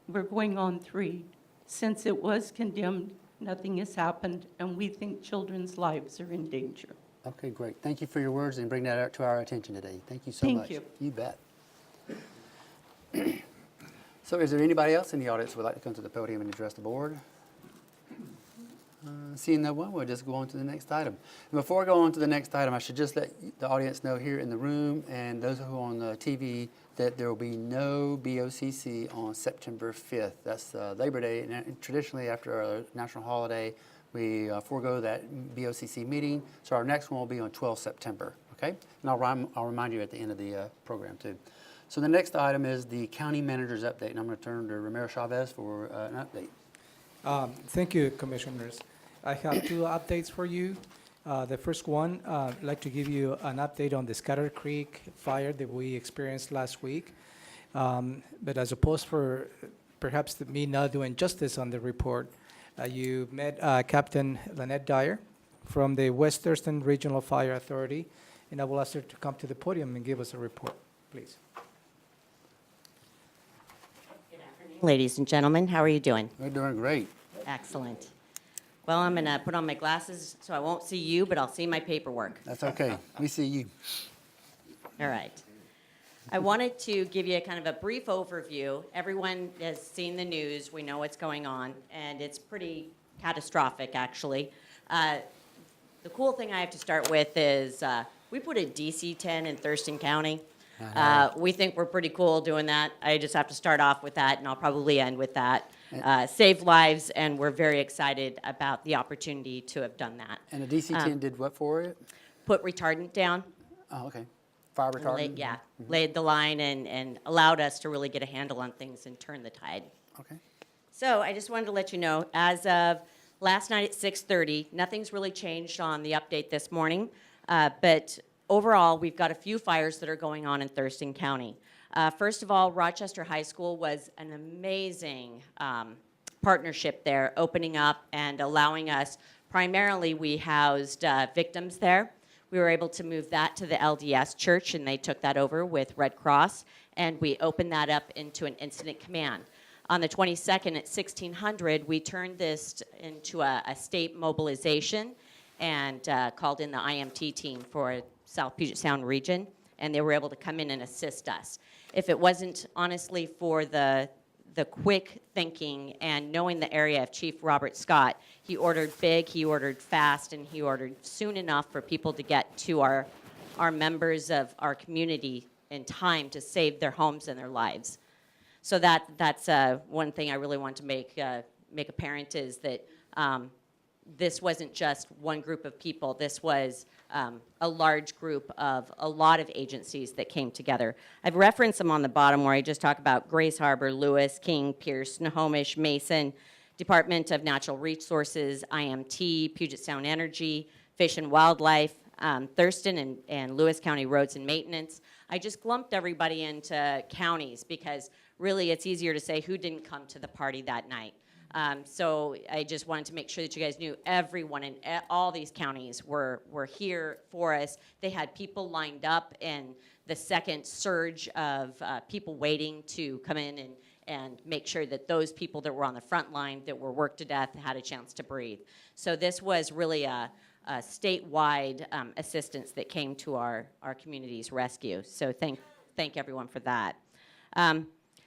[SPEAKER 14] we're going on 3. Since it was condemned, nothing has happened, and we think children's lives are in danger.
[SPEAKER 1] Okay, great. Thank you for your words and bringing that out to our attention today. Thank you so
[SPEAKER 14] Thank
[SPEAKER 1] much.
[SPEAKER 14] you.
[SPEAKER 1] You bet. So is there anybody else in the audience who would like to come to the podium and address the board? Seeing no one, we'll just go on to the next item. And before I go on to the next item, I should just let the audience know here in the room and those who are on the TV that there will be no BoCC on September 5th. That's Labor Day, and traditionally after a national holiday, we forego that BoCC meeting. So our next one will be on 12 September, okay? And I'll remind you at the end of the program too. So the next item is the county manager's update, and I'm going to turn to Ribera Chavez for an update.
[SPEAKER 15] Thank you, Commissioners. I have 2 updates for you. The first one, I'd like to give you an update on the Scatter Creek fire that we experienced last week. But as opposed for perhaps me not doing justice on the report, you met Captain Lynette Dyer from the West Thurston Regional Fire Authority, and I will ask her to come to the podium and give us a report, please.
[SPEAKER 5] Ladies and gentlemen, how are you doing?
[SPEAKER 1] We're doing great.
[SPEAKER 5] Excellent. Well, I'm going to put on my glasses so I won't see you, but I'll see my paperwork.
[SPEAKER 1] That's okay. We see you.
[SPEAKER 5] All right. I wanted to give you a kind of a brief overview. Everyone has seen the news. We know what's going on, and it's pretty catastrophic, actually. The cool thing I have to start with is we put a DC-10 in Thurston County. We think we're pretty cool doing that. I just have to start off with that, and I'll probably end with that. Saved lives, and we're very excited about the opportunity to have done that.
[SPEAKER 1] And the DC-10 did what for it?
[SPEAKER 5] Put retardant down.
[SPEAKER 1] Oh, okay. Fire retardant?
[SPEAKER 5] Laid the line and allowed us to really get a handle on things and turn the tide.
[SPEAKER 1] Okay.
[SPEAKER 5] So I just wanted to let you know, as of last night at 6:30, nothing's really changed on the update this morning, but overall, we've got a few fires that are going on in Thurston County. First of all, Rochester High School was an amazing partnership there, opening up and allowing us, primarily we housed victims there. We were able to move that to the LDS church, and they took that over with Red Cross, and we opened that up into an incident command. On the 22nd at 1600, we turned this into a state mobilization and called in the IMT team for South Puget Sound region, and they were able to come in and assist us. If it wasn't, honestly, for the quick thinking and knowing the area of Chief Robert Scott, he ordered big, he ordered fast, and he ordered soon enough for people to get to our members of our community in time to save their homes and their lives. So that's one thing I really want to make apparent is that this wasn't just one group of people. This was a large group of a lot of agencies that came together. I've referenced them on the bottom where I just talk about Grace Harbor, Lewis, King, Pierce, Snohomish, Mason, Department of Natural Resources, IMT, Puget Sound Energy, Fish and Wildlife, Thurston and Lewis County Roads and Maintenance. I just lumped everybody into counties because really it's easier to say who didn't come to the party that night. So I just wanted to make sure that you guys knew everyone in all these counties were here for us. They had people lined up, and the second surge of people waiting to come in and make sure that those people that were on the front line that were worked to death had a chance to breathe. So this was really a statewide assistance that came to our community's rescue. So thank everyone for that.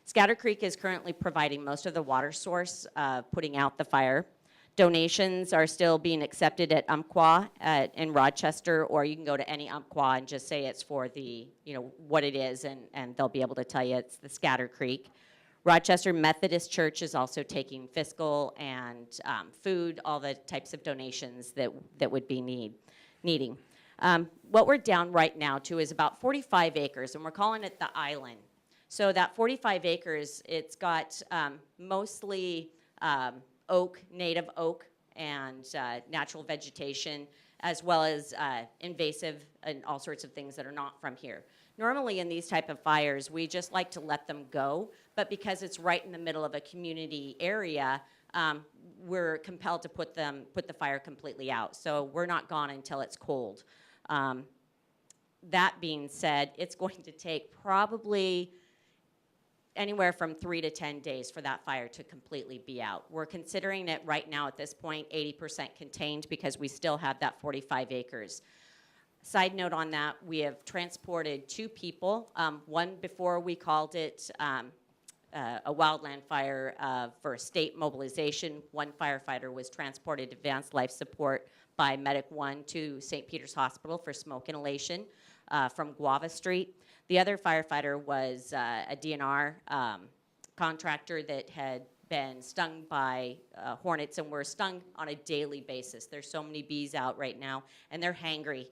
[SPEAKER 5] Scatter Creek is currently providing most of the water source, putting out the fire. Donations are still being accepted at Umpqua in Rochester, or you can go to any Umpqua and just say it's for the, what it is, and they'll be able to tell you it's the Scatter Creek. Rochester Methodist Church is also taking fiscal and food, all the types of donations that would be needing. What we're down right now to is about 45 acres, and we're calling it the island. So that 45 acres, it's got mostly oak, native oak, and natural vegetation, as well as invasive and all sorts of things that are not from here. Normally in these type of fires, we just like to let them go, but because it's right in the middle of a community area, we're compelled to put the fire completely out. So we're not gone until it's cold. That being said, it's going to take probably anywhere from 3 to 10 days for that fire to completely be out. We're considering it right now at this point 80% contained because we still have that 45 acres. Side note on that, we have transported 2 people. One before we called it a wildland fire for a state mobilization. One firefighter was transported advanced life support by Medic 1 to St. Peter's Hospital for smoke inhalation from Guava Street. The other firefighter was a DNR contractor that had been stung by hornets, and we're stung on a daily basis. There's so many bees out right now, and they're hangry.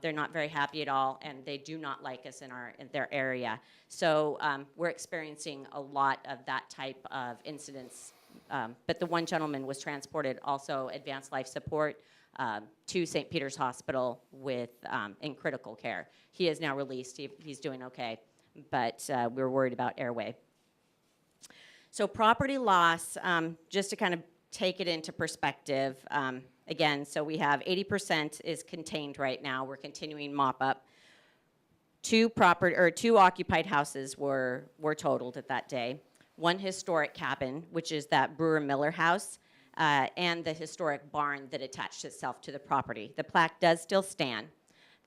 [SPEAKER 5] They're not very happy at all, and they do not like us in their area. So we're experiencing a lot of that type of incidents. But the one gentleman was transported also advanced life support to St. Peter's Hospital in critical care. He is now released. He's doing okay, but we're worried about airway. So property loss, just to kind of take it into perspective, again, so we have 80% is contained right now. We're continuing mop up. 2 occupied houses were totaled at that day. 1 historic cabin, which is that Brewer Miller house. and the historic barn that attached itself to the property. The plaque does still stand.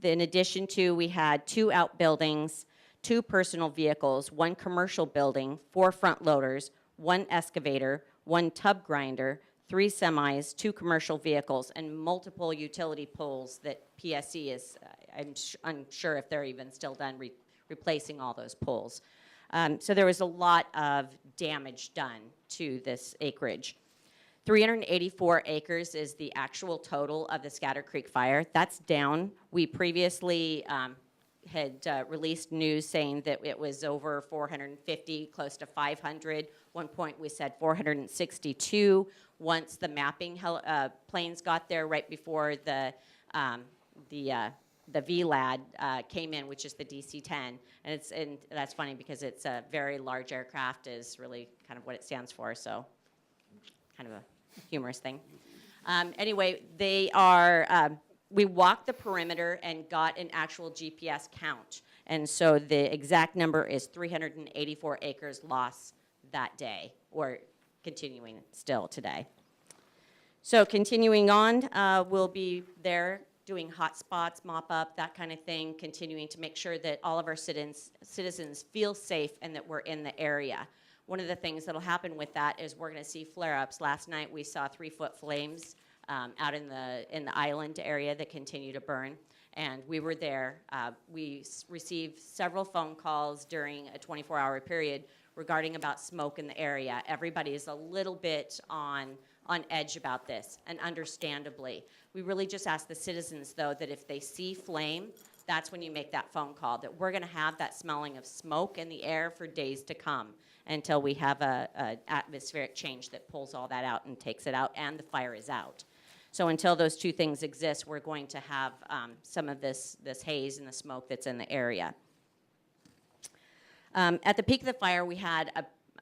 [SPEAKER 5] In addition to, we had 2 outbuildings, 2 personal vehicles, 1 commercial building, 4 front loaders, 1 excavator, 1 tub grinder, 3 semis, 2 commercial vehicles, and multiple utility poles that PSC is, I'm unsure if they're even still done replacing all those poles. So there was a lot of damage done to this acreage. 384 acres is the actual total of the Scatter Creek fire. That's down. We previously had released news saying that it was over 450, close to 500. One point we said 462. Once the mapping planes got there right before the VLAD came in, which is the DC-10, and that's funny because it's a very large aircraft is really kind of what it stands for, so kind of a humorous thing. Anyway, they are, we walked the perimeter and got an actual GPS count, and so the exact number is 384 acres lost that day, or continuing still today. So continuing on, we'll be there doing hot spots, mop up, that kind of thing, continuing to make sure that all of our citizens feel safe and that we're in the area. One of the things that'll happen with that is we're going to see flare-ups. Last night we saw 3-foot flames out in the island area that continue to burn, and we were there. We received several phone calls during a 24-hour period regarding about smoke in the area. Everybody is a little bit on edge about this, and understandably. We really just ask the citizens, though, that if they see flame, that's when you make that phone call, that we're going to have that smelling of smoke in the air for days to come until we have a atmospheric change that pulls all that out and takes it out, and the fire is out. So until those 2 things exist, we're going to have some of this haze and the smoke that's in the area. At the peak of the fire, we had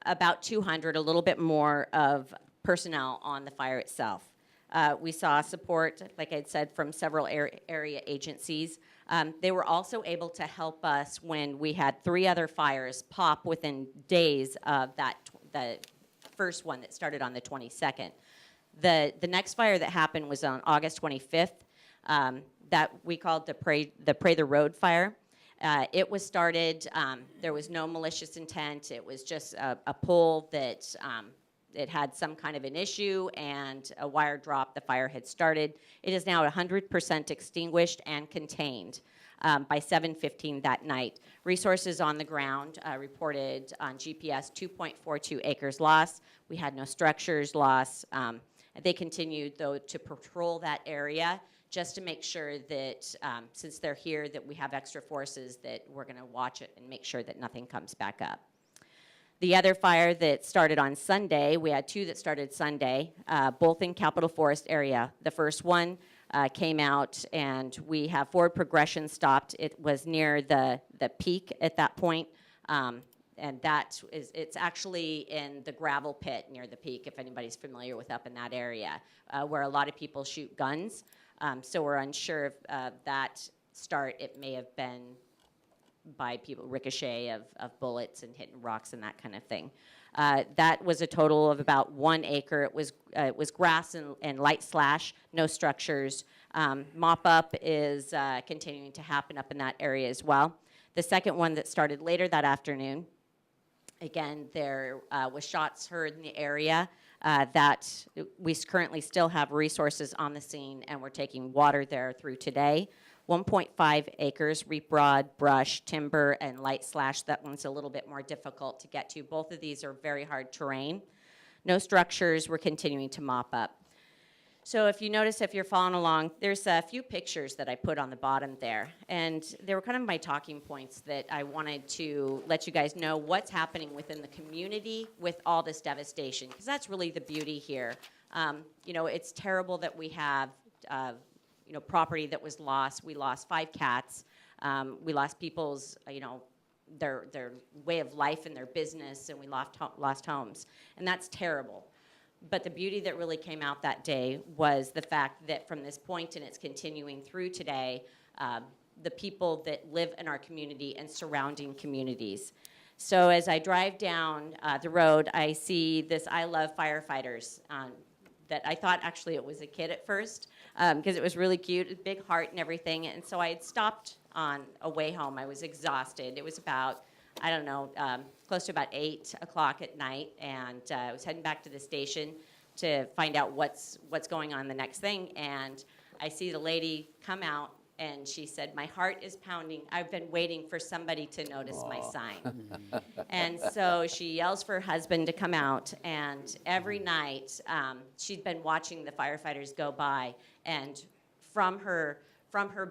[SPEAKER 5] about 200, a little bit more of personnel on the fire itself. We saw support, like I said, from several area agencies. They were also able to help us when we had 3 other fires pop within days of the first one that started on the 22nd. The next fire that happened was on August 25th, that we called the Pray the Road fire. It was started, there was no malicious intent. It was just a pole that it had some kind of an issue and a wire drop. The fire had started. It is now 100% extinguished and contained by 7:15 that night. Resources on the ground reported on GPS 2.42 acres lost. We had no structures lost. They continued, though, to patrol that area just to make sure that since they're here, that we have extra forces that we're going to watch it and make sure that nothing comes back up. The other fire that started on Sunday, we had 2 that started Sunday, both in Capitol Forest area. The first one came out, and we have forward progression stopped. It was near the peak at that point, and it's actually in the gravel pit near the peak, if anybody's familiar with up in that area, where a lot of people shoot guns. So we're unsure of that start. It may have been by people, ricochet of bullets and hitting rocks and that kind of thing. That was a total of about 1 acre. It was grass and light slash, no structures. Mop up is continuing to happen up in that area as well. The second one that started later that afternoon, again, there was shots heard in the area that we currently still have resources on the scene, and we're taking water there through today. 1.5 acres, reap rod, brush, timber, and light slash. That one's a little bit more difficult to get to. Both of these are very hard terrain. No structures, we're continuing to mop up. So if you notice, if you're following along, there's a few pictures that I put on the bottom there. And they were kind of my talking points that I wanted to let you guys know what's happening within the community with all this devastation, because that's really the beauty here. You know, it's terrible that we have property that was lost. We lost 5 cats. We lost people's, their way of life and their business, and we lost homes. And that's terrible. But the beauty that really came out that day was the fact that from this point, and it's continuing through today, the people that live in our community and surrounding communities. So as I drive down the road, I see this I Love Firefighters. that I thought actually it was a kid at first because it was really cute, a big heart and everything. And so I had stopped on a way home. I was exhausted. It was about, I don't know, close to about 8 o'clock at night, and I was heading back to the station to find out what's going on the next thing. And I see the lady come out, and she said, "My heart is pounding. I've been waiting for somebody to notice my sign." And so she yells for her husband to come out, and every night she'd been watching the firefighters go by, and from her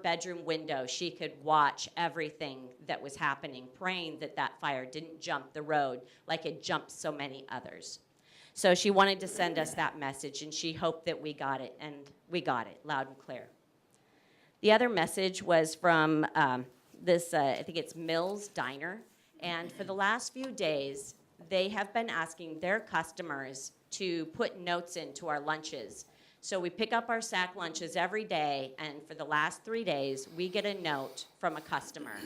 [SPEAKER 5] bedroom window, she could watch everything that was happening, praying that that fire didn't jump the road like it jumped so many others. So she wanted to send us that message, and she hoped that we got it, and we got it loud and clear. The other message was from this, I think it's Mills Diner, and for the last few days, they have been asking their customers to put notes into our lunches. So we pick up our sack lunches every day, and for the last 3 days, we get a note from a customer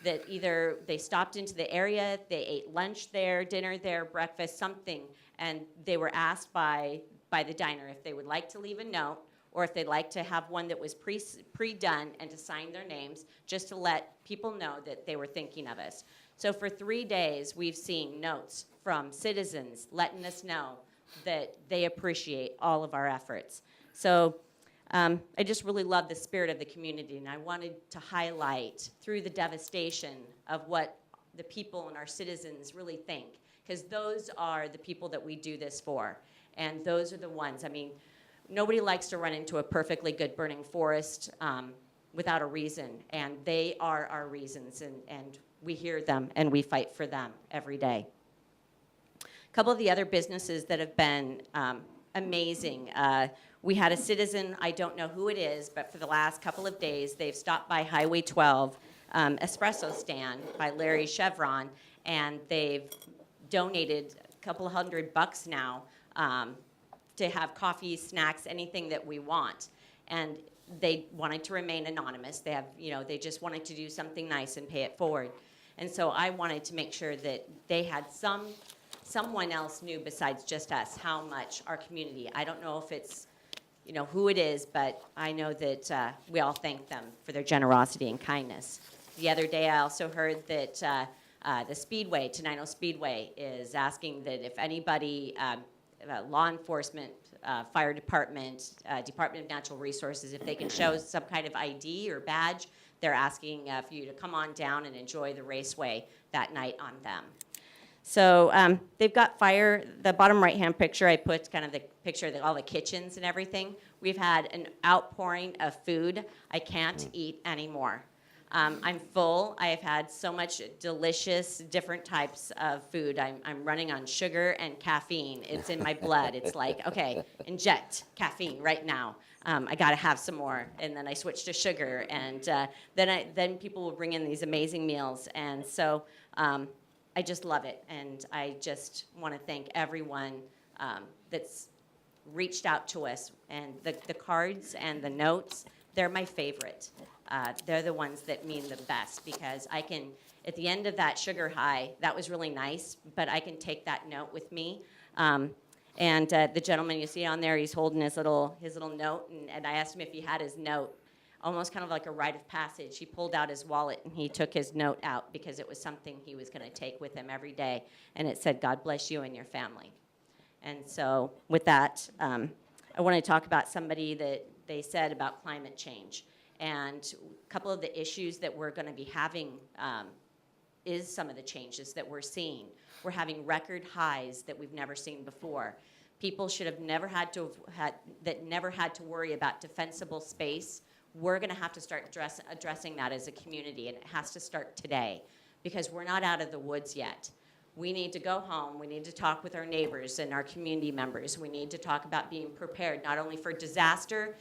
[SPEAKER 5] that either they stopped into the area, they ate lunch there, dinner there, breakfast, something, and they were asked by the diner if they would like to leave a note or if they'd like to have one that was pre-done and to sign their names, just to let people know that they were thinking of us. So for 3 days, we've seen notes from citizens letting us know that they appreciate all of our efforts. So I just really love the spirit of the community, and I wanted to highlight through the devastation of what the people and our citizens really think, because those are the people that we do this for, and those are the ones, I mean, nobody likes to run into a perfectly good burning forest without a reason, and they are our reasons, and we hear them, and we fight for them every day. A couple of the other businesses that have been amazing. We had a citizen, I don't know who it is, but for the last couple of days, they've stopped by Highway 12 espresso stand by Larry Chevron, and they've donated a couple $100 now to have coffee, snacks, anything that we want. And they wanted to remain anonymous. They have, they just wanted to do something nice and pay it forward. And so I wanted to make sure that they had someone else knew besides just us how much our community. I don't know if it's, who it is, but I know that we all thank them for their generosity and kindness. The other day I also heard that the Speedway, Tenino Speedway, is asking that if anybody, law enforcement, fire department, Department of Natural Resources, if they can show some kind of ID or badge, they're asking for you to come on down and enjoy the raceway that night on them. So they've got fire. The bottom right-hand picture, I put kind of the picture of all the kitchens and everything. We've had an outpouring of food. I can't eat anymore. I'm full. I have had so much delicious, different types of food. I'm running on sugar and caffeine. It's in my blood. It's like, okay, inject caffeine right now. I got to have some more. And then I switched to sugar. And then people will bring in these amazing meals. And so I just love it. And I just want to thank everyone that's reached out to us. And the cards and the notes, they're my favorite. They're the ones that mean the best, because I can, at the end of that sugar high, that was really nice, but I can take that note with me. And the gentleman you see on there, he's holding his little note, and I asked him if he had his note, almost kind of like a rite of passage. He pulled out his wallet and he took his note out because it was something he was going to take with him every day, and it said, "God bless you and your family." And so with that, I want to talk about somebody that they said about climate change. And a couple of the issues that we're going to be having is some of the changes that we're seeing. We're having record highs that we've never seen before. People should have never had to worry about defensible space. We're going to have to start addressing that as a community, and it has to start today, because we're not out of the woods yet. We need to go home. We need to talk with our neighbors and our community members. We need to talk about being prepared, not only for disaster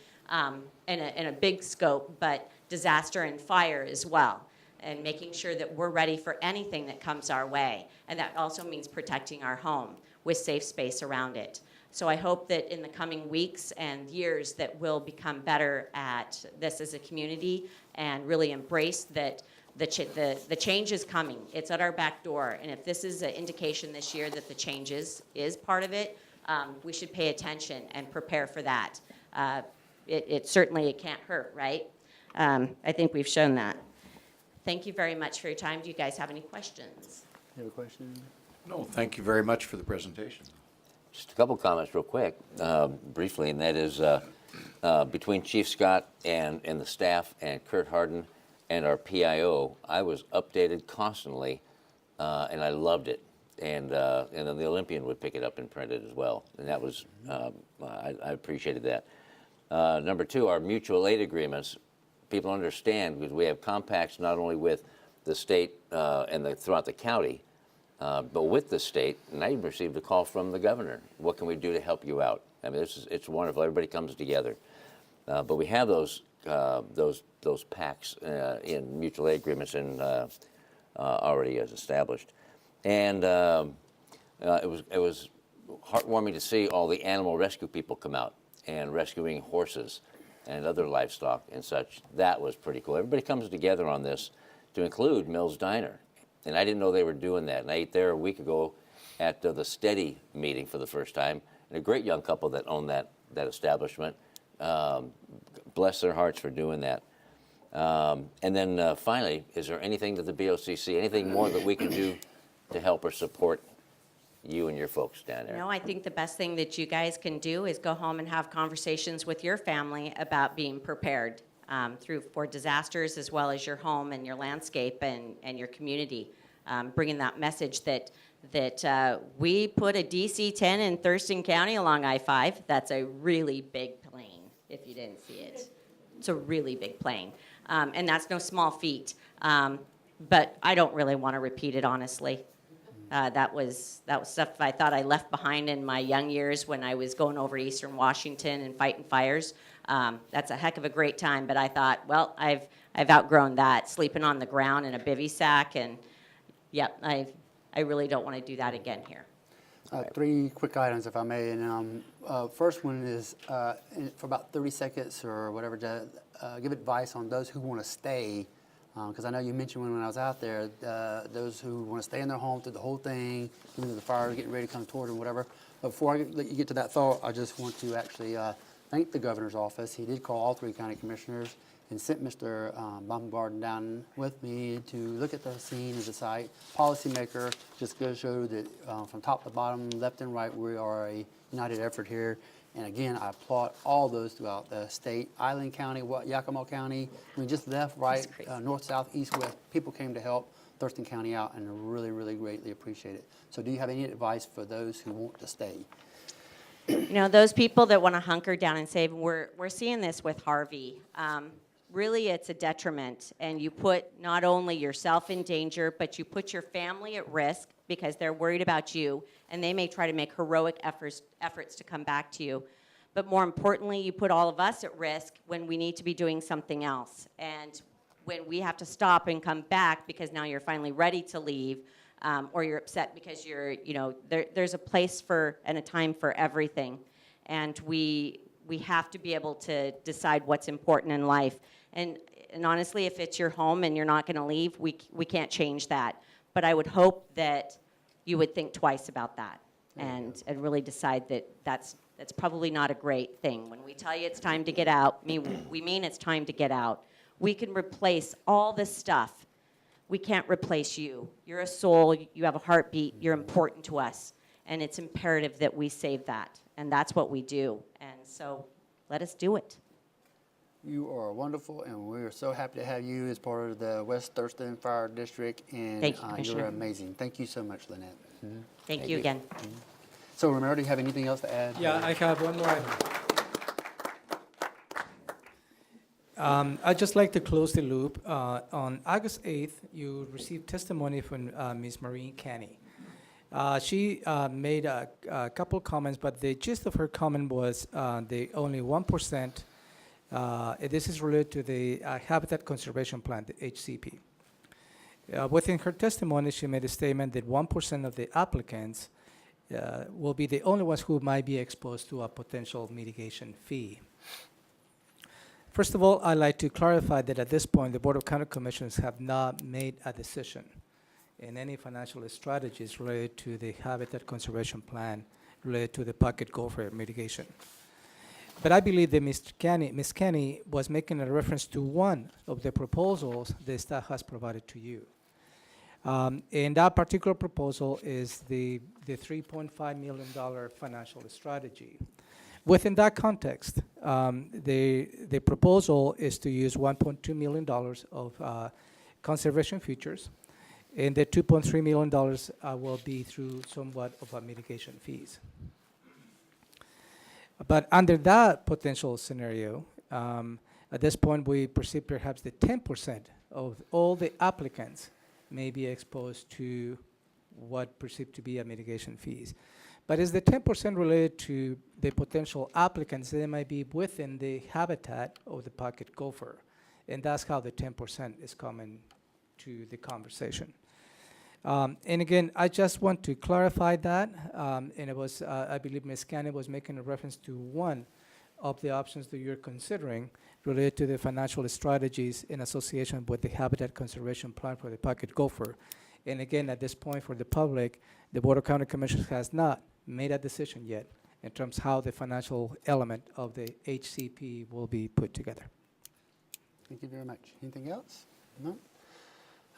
[SPEAKER 5] in a big scope, but disaster and fire as well, and making sure that we're ready for anything that comes our way. And that also means protecting our home with safe space around it. So I hope that in the coming weeks and years that we'll become better at this as a community and really embrace that the change is coming. It's at our back door. And if this is an indication this year that the change is part of it, we should pay attention and prepare for that. It certainly can't hurt, right? I think we've shown that. Thank you very much for your time. Do you guys have any questions?
[SPEAKER 1] You have a question?
[SPEAKER 10] No, thank you very much for the presentation.
[SPEAKER 2] Just a couple comments real quick, briefly, and that is between Chief Scott and the staff and Kurt Harden and our PIO, I was updated constantly, and I loved it. And then the Olympian would pick it up and print it as well, and that was, I appreciated that. Number two, our mutual aid agreements, people understand because we have compacts not only with the state and throughout the county, but with the state, and I even received a call from the governor. What can we do to help you out? I mean, it's wonderful. Everybody comes together. But we have those pacts in mutual aid agreements and already as established. And it was heartwarming to see all the animal rescue people come out and rescuing horses and other livestock and such. That was pretty cool. Everybody comes together on this, to include Mills Diner. And I didn't know they were doing that. And I ate there a week ago at the Steady meeting for the first time. And a great young couple that owned that establishment. Bless their hearts for doing that. And then finally, is there anything that the BoCC, anything more that we can do to help or support you and your folks down there?
[SPEAKER 5] No, I think the best thing that you guys can do is go home and have conversations with your family about being prepared for disasters, as well as your home and your landscape and your community. Bringing that message that we put a DC-10 in Thurston County along I-5. That's a really big plane, if you didn't see it. It's a really big plane. And that's no small feat. But I don't really want to repeat it, honestly. That was stuff I thought I left behind in my young years when I was going over to Eastern Washington and fighting fires. That's a heck of a great time, but I thought, well, I've outgrown that, sleeping on the ground in a bivvy sack, and yep, I really don't want to do that again here.
[SPEAKER 1] Three quick items, if I may. And first one is for about 30 seconds or whatever, to give advice on those who want to stay. Because I know you mentioned when I was out there, those who want to stay in their home through the whole thing, even though the fire is getting ready to come toward them, whatever. But before I let you get to that thought, I just want to actually thank the governor's office. He did call all three county commissioners and sent Mr. Baumgarten down with me to look at the scene of the site. Policymaker, just goes to show that from top to bottom, left and right, we are a united effort here. And again, I applaud all those throughout the state, Island County, Yakima County. I mean, just left, right, north, south, east, west. People came to help Thurston County out, and I really, really greatly appreciate it. So do you have any advice for those who want to stay?
[SPEAKER 5] You know, those people that want to hunker down and save, we're seeing this with Harvey. Really, it's a detriment, and you put not only yourself in danger, but you put your family at risk because they're worried about you, and they may try to make heroic efforts to come back to you. But more importantly, you put all of us at risk when we need to be doing something else, and when we have to stop and come back because now you're finally ready to leave, or you're upset because there's a place for and a time for everything, and we have to be able to decide what's important in life. And honestly, if it's your home and you're not going to leave, we can't change that. But I would hope that you would think twice about that and really decide that that's probably not a great thing. When we tell you it's time to get out, we mean it's time to get out. We can replace all this stuff. We can't replace you. You're a soul. You have a heartbeat. You're important to us. And it's imperative that we save that. And that's what we do. And so let us do it.
[SPEAKER 1] You are wonderful, and we are so happy to have you as part of the West Thurston Fire District. And
[SPEAKER 5] Thank you, Commissioner.
[SPEAKER 1] you're amazing. Thank you so much, Lynette. Mm-hmm.
[SPEAKER 5] Thank you again.
[SPEAKER 1] Mm-hmm. So, Romero, do you have anything else to add?
[SPEAKER 15] Yeah, I have one more item. I'd just like to close the loop. On August 8th, you received testimony from Ms. Maureen Canny. She made a couple comments, but the gist of her comment was the only 1%. This is related to the Habitat Conservation Plan, the HCP. Within her testimony, she made a statement that 1% of the applicants will be the only ones who might be exposed to a potential mitigation fee. First of all, I'd like to clarify that at this point, the Board of County Commissioners have not made a decision in any financial strategies related to the Habitat Conservation Plan related to the pocket gopher mitigation. But I believe that Ms. Kenny was making a reference to one of the proposals the staff has provided to you. And that particular proposal is the $3.5 million financial strategy. Within that context, the proposal is to use $1.2 million of conservation features, and the $2.3 million will be through somewhat of mitigation fees. But under that potential scenario, at this point, we perceive perhaps that 10% of all the applicants may be exposed to what perceived to be a mitigation fees. But is the 10% related to the potential applicants that might be within the habitat of the pocket gopher? And that's how the 10% is coming to the conversation. And again, I just want to clarify that, and it was, I believe Ms. Cannon was making a reference to one of the options that you're considering related to the financial strategies in association with the Habitat Conservation Plan for the pocket gopher. And again, at this point for the public, the Board of County Commissioners has not made a decision yet in terms how the financial element of the HCP will be put together.
[SPEAKER 1] Thank you very much. Anything else? No?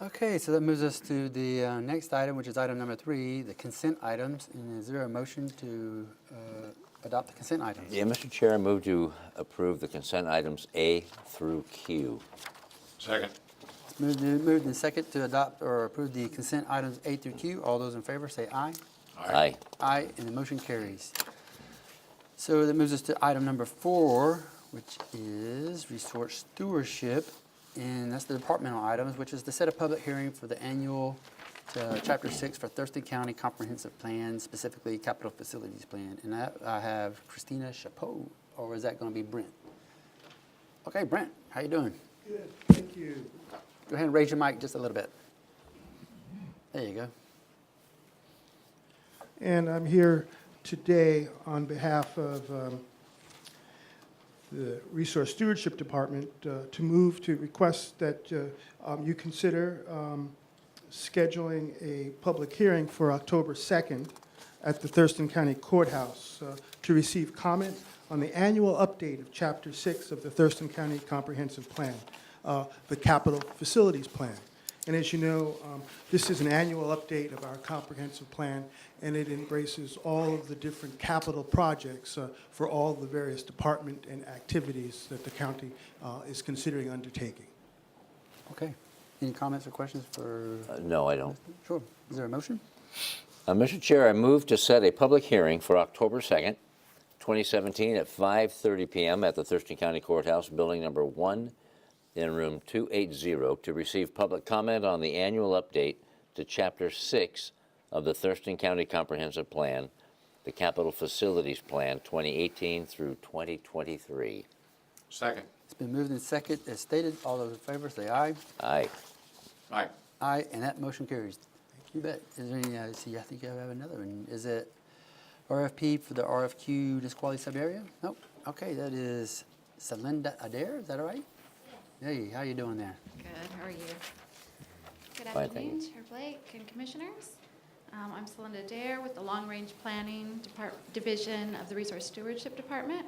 [SPEAKER 1] Okay, so that moves us to the next item, which is item number 3, the consent items. And is there a motion to adopt the consent items?
[SPEAKER 2] Yeah, Mr. Chair, I move to approve the consent items A through Q.
[SPEAKER 10] Second.
[SPEAKER 1] It's moved and second to adopt or approve the consent items A through Q. All those in favor say aye.
[SPEAKER 2] Aye.
[SPEAKER 1] Aye, and the motion carries. So that moves us to item number 4, which is resource stewardship. And that's the departmental items, which is to set a public hearing for the annual Chapter 6 for Thurston County Comprehensive Plan, specifically Capital Facilities Plan. And that I have Christina Chapeau, or is that going to be Brent? Okay, Brent, how you doing?
[SPEAKER 16] Good, thank you.
[SPEAKER 1] Go ahead and raise your mic just a little bit. There you go.
[SPEAKER 16] And I'm here today on behalf of the Resource Stewardship Department to move to request that you consider scheduling a public hearing for October 2nd at the Thurston County Courthouse to receive comment on the annual update of Chapter 6 of the Thurston County Comprehensive Plan, the Capital Facilities Plan. And as you know, this is an annual update of our comprehensive plan, and it embraces all of the different capital projects for all the various department and activities that the county is considering undertaking.
[SPEAKER 1] Okay. Any comments or questions for?
[SPEAKER 2] No, I don't.
[SPEAKER 1] Sure. Is there a motion?
[SPEAKER 2] Mr. Chair, I move to set a public hearing for October 2nd, 2017 at 5:30 p.m. at the Thurston County Courthouse, building number 1 in room 280 to receive public comment on the annual update to Chapter 6 of the Thurston County Comprehensive Plan, the Capital Facilities Plan 2018 through 2023.
[SPEAKER 10] Second.
[SPEAKER 1] It's been moved and second as stated. All those in favor say aye.
[SPEAKER 2] Aye.
[SPEAKER 10] Aye.
[SPEAKER 1] Aye, and that motion carries. You bet. Is there any, see, I think I have another one. Is it RFP for the RFQ Nisqually sub-area? Nope. Okay, that is Celinda Adair, is that all right? Hey, how you doing there?
[SPEAKER 17] Good, how are you? Good
[SPEAKER 2] Fine, thank
[SPEAKER 17] afternoon,
[SPEAKER 2] you.
[SPEAKER 17] Chair Blake and Commissioners. I'm Celinda Dare with the Long Range Planning Division of the Resource Stewardship Department.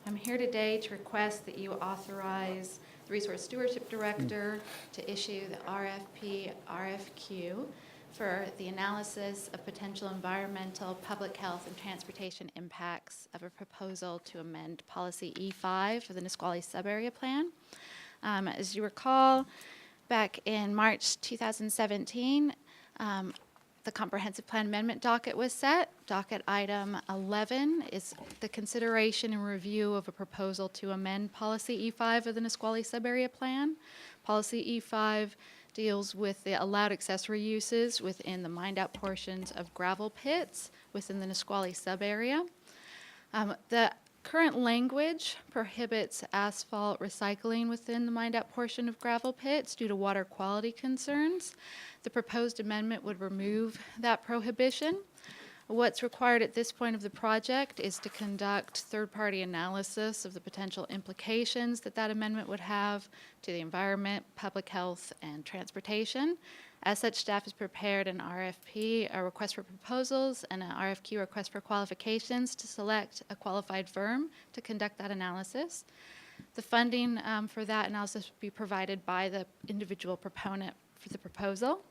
[SPEAKER 17] I'm here today to request that you authorize the Resource Stewardship Director to issue the RFQ for the analysis of potential environmental, public health, and transportation impacts of a proposal to amend Policy E5 for the Nisqually Sub-Area Plan. As you recall, back in March 2017, the Comprehensive Plan Amendment docket was set. Docket item 11 is the consideration and review of a proposal to amend Policy E5 of the Nisqually Sub-Area Plan. Policy E5 deals with the allowed accessory uses within the mined-out portions of gravel pits within the Nisqually sub-area. The current language prohibits asphalt recycling within the mined-out portion of gravel pits due to water quality concerns. The proposed amendment would remove that prohibition. What's required at this point of the project is to conduct third-party analysis of the potential implications that that amendment would have to the environment, public health, and transportation. As such, staff has prepared an RFP, a request for proposals, and an RFQ, request for qualifications, to select a qualified firm to conduct that analysis. The funding for that analysis will be provided by the individual proponent for the proposal,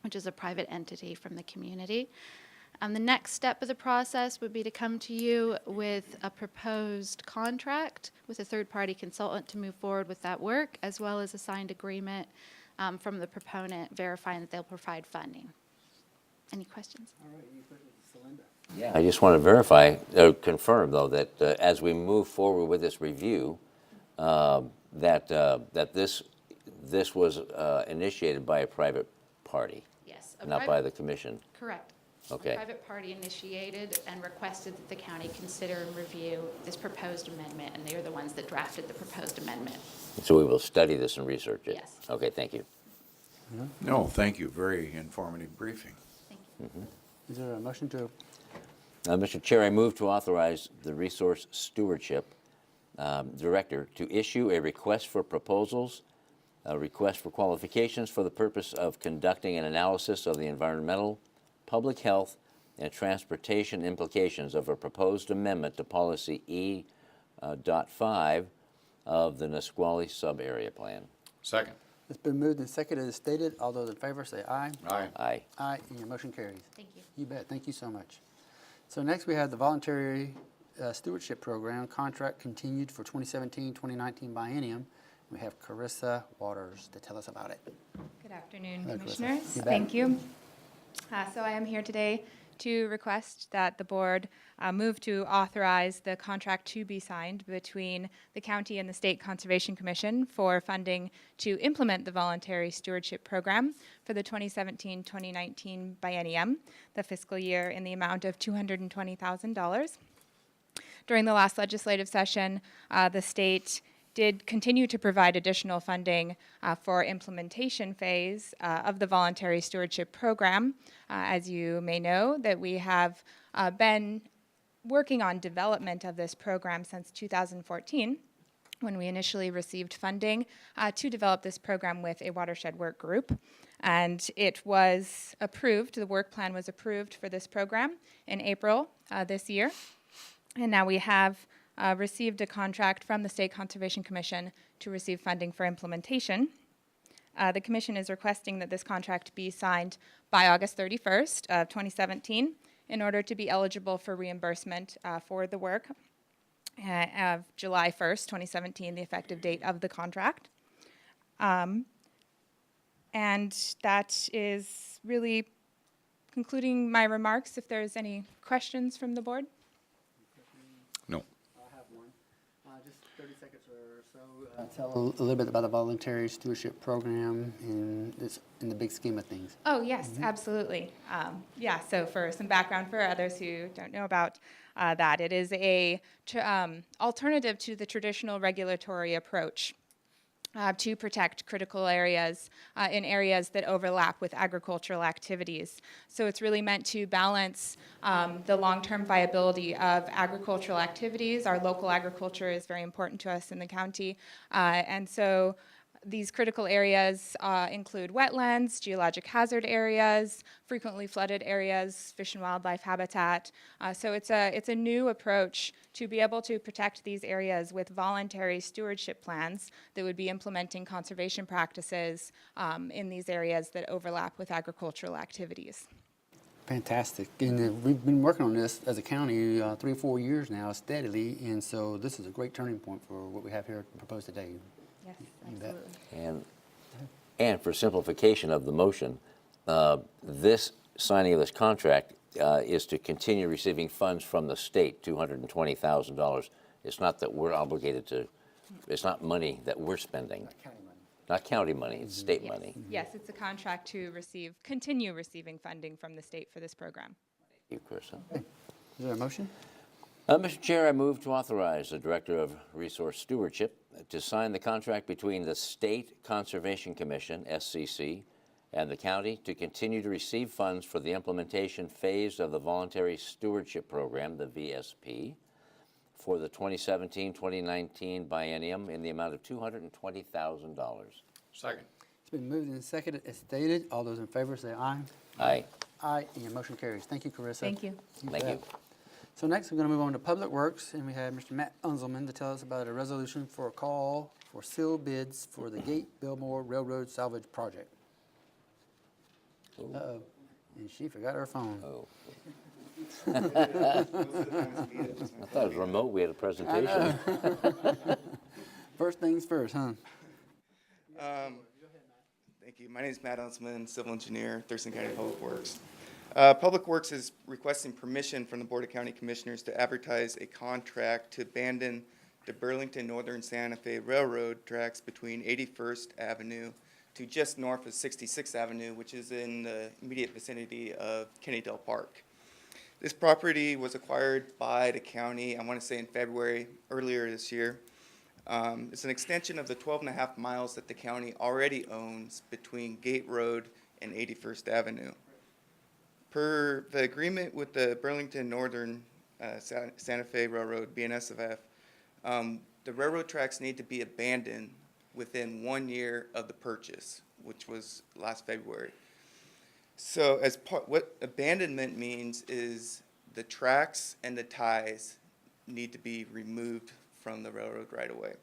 [SPEAKER 17] which is a private entity from the community. The next step of the process would be to come to you with a proposed contract with a third-party consultant to move forward with that work, as well as a signed agreement from the proponent verifying that they'll provide funding. Any questions?
[SPEAKER 1] All right, any questions, Celinda?
[SPEAKER 2] Yeah. I just want to verify, confirm though, that as we move forward with this review, that this was initiated by a private party,
[SPEAKER 17] Yes.
[SPEAKER 2] not by the commission.
[SPEAKER 17] Correct.
[SPEAKER 2] Okay.
[SPEAKER 17] A private party initiated and requested that the county consider and review this proposed amendment, and they are the ones that drafted the proposed amendment.
[SPEAKER 2] So we will study this and research it?
[SPEAKER 17] Yes.
[SPEAKER 2] Okay, thank you.
[SPEAKER 10] No, thank you. Very informative briefing.
[SPEAKER 17] Thank you.
[SPEAKER 1] Is there a motion to,
[SPEAKER 2] Mr. Chair, I move to authorize the Resource Stewardship Director to issue a request for proposals, a request for qualifications for the purpose of conducting an analysis of the environmental, public health, and transportation implications of a proposed amendment to Policy E.5 of the Nisqually Sub-Area Plan.
[SPEAKER 10] Second.
[SPEAKER 1] it's been moved and seconded as stated. All those in favor say aye.
[SPEAKER 10] Aye.
[SPEAKER 2] Aye.
[SPEAKER 1] Aye, and your motion carries.
[SPEAKER 17] Thank you.
[SPEAKER 1] You bet. Thank you so much. So next we have the Voluntary Stewardship Program contract continued for 2017-2019 biennium. We have Carissa Waters to tell us about it.
[SPEAKER 18] Good afternoon,
[SPEAKER 1] Hello, Carissa.
[SPEAKER 18] Commissioners.
[SPEAKER 1] You bet.
[SPEAKER 18] Thank you. So I am here today to request that the board move to authorize the contract to be signed between the county and the State Conservation Commission for funding to implement the Voluntary Stewardship Program for the 2017-2019 biennium, the fiscal year, in the amount of $220,000. During the last legislative session, the state did continue to provide additional funding for implementation phase of the Voluntary Stewardship Program. As you may know, that we have been working on development of this program since 2014, when we initially received funding to develop this program with a watershed work group. And it was approved, the work plan was approved for this program in April this year. And now we have received a contract from the State Conservation Commission to receive funding for implementation. The Commission is requesting that this contract be signed by August 31st of 2017 in order to be eligible for reimbursement for the work of July 1st, 2017, the effective date of the contract. And that is really concluding my remarks. If there's any questions from the board.
[SPEAKER 10] No.
[SPEAKER 1] I'll have one. Just 30 seconds or so. Tell a little bit about the Voluntary Stewardship Program in the big scheme of things.
[SPEAKER 18] Oh, yes, absolutely. Yeah, so for some background for others who don't know about that, it is a alternative to the traditional regulatory approach to protect critical areas in areas that overlap with agricultural activities. So it's really meant to balance the long-term viability of agricultural activities. Our local agriculture is very important to us in the county. And so these critical areas include wetlands, geologic hazard areas, frequently flooded areas, fish and wildlife habitat. So it's a new approach to be able to protect these areas with voluntary stewardship plans that would be implementing conservation practices in these areas that overlap with agricultural activities.
[SPEAKER 1] Fantastic. And we've been working on this as a county 3 or 4 years now steadily, and so this is a great turning point for what we have here proposed today.
[SPEAKER 18] Yes, absolutely.
[SPEAKER 2] And for simplification of the motion, this signing of this contract is to continue receiving funds from the state, $220,000. It's not that we're obligated to, it's not money that we're spending. Not county money, it's state money.
[SPEAKER 18] Yes, it's a contract to continue receiving funding from the state for this program.
[SPEAKER 2] Thank you, Carissa.
[SPEAKER 1] Is there a motion?
[SPEAKER 2] Mr. Chair, I move to authorize the Director of Resource Stewardship to sign the contract between the State Conservation Commission, SCC, and the county to continue to receive funds for the implementation phase of the Voluntary Stewardship Program, the VSP, for the 2017-2019 biennium in the amount of $220,000.
[SPEAKER 10] Second.
[SPEAKER 1] It's been moved and seconded as stated. All those in favor say aye.
[SPEAKER 2] Aye.
[SPEAKER 1] Aye, and your motion carries. Thank you, Carissa.
[SPEAKER 18] Thank you.
[SPEAKER 2] Thank you.
[SPEAKER 1] So next, we're going to move on to Public Works, and we have Mr. Matt Unzelman to tell us about a resolution for a call for sealed bids for the Gate Belmore Railroad Salvage Project. Uh-oh, and she forgot her phone.
[SPEAKER 2] Oh. I thought it was remote. We had a presentation.
[SPEAKER 1] First things first, huh?
[SPEAKER 19] Thank you. My name is Matt Unzelman, civil engineer, Thurston County Public Works. Public Works is requesting permission from the Board of County Commissioners to advertise a contract to abandon the Burlington Northern Santa Fe Railroad tracks between 81st Avenue to just north of 66th Avenue, which is in the immediate vicinity of Kennedale Park. This property was acquired by the county, I want to say in February, earlier this year. It's an extension of the 12.5 miles that the county already owns between Gate Road and 81st Avenue. Per the agreement with the Burlington Northern Santa Fe Railroad, BNSF, the railroad tracks need to be abandoned within 1 year of the purchase, which was last February. So as part, what abandonment means is the tracks and the ties need to be removed from the railroad right away.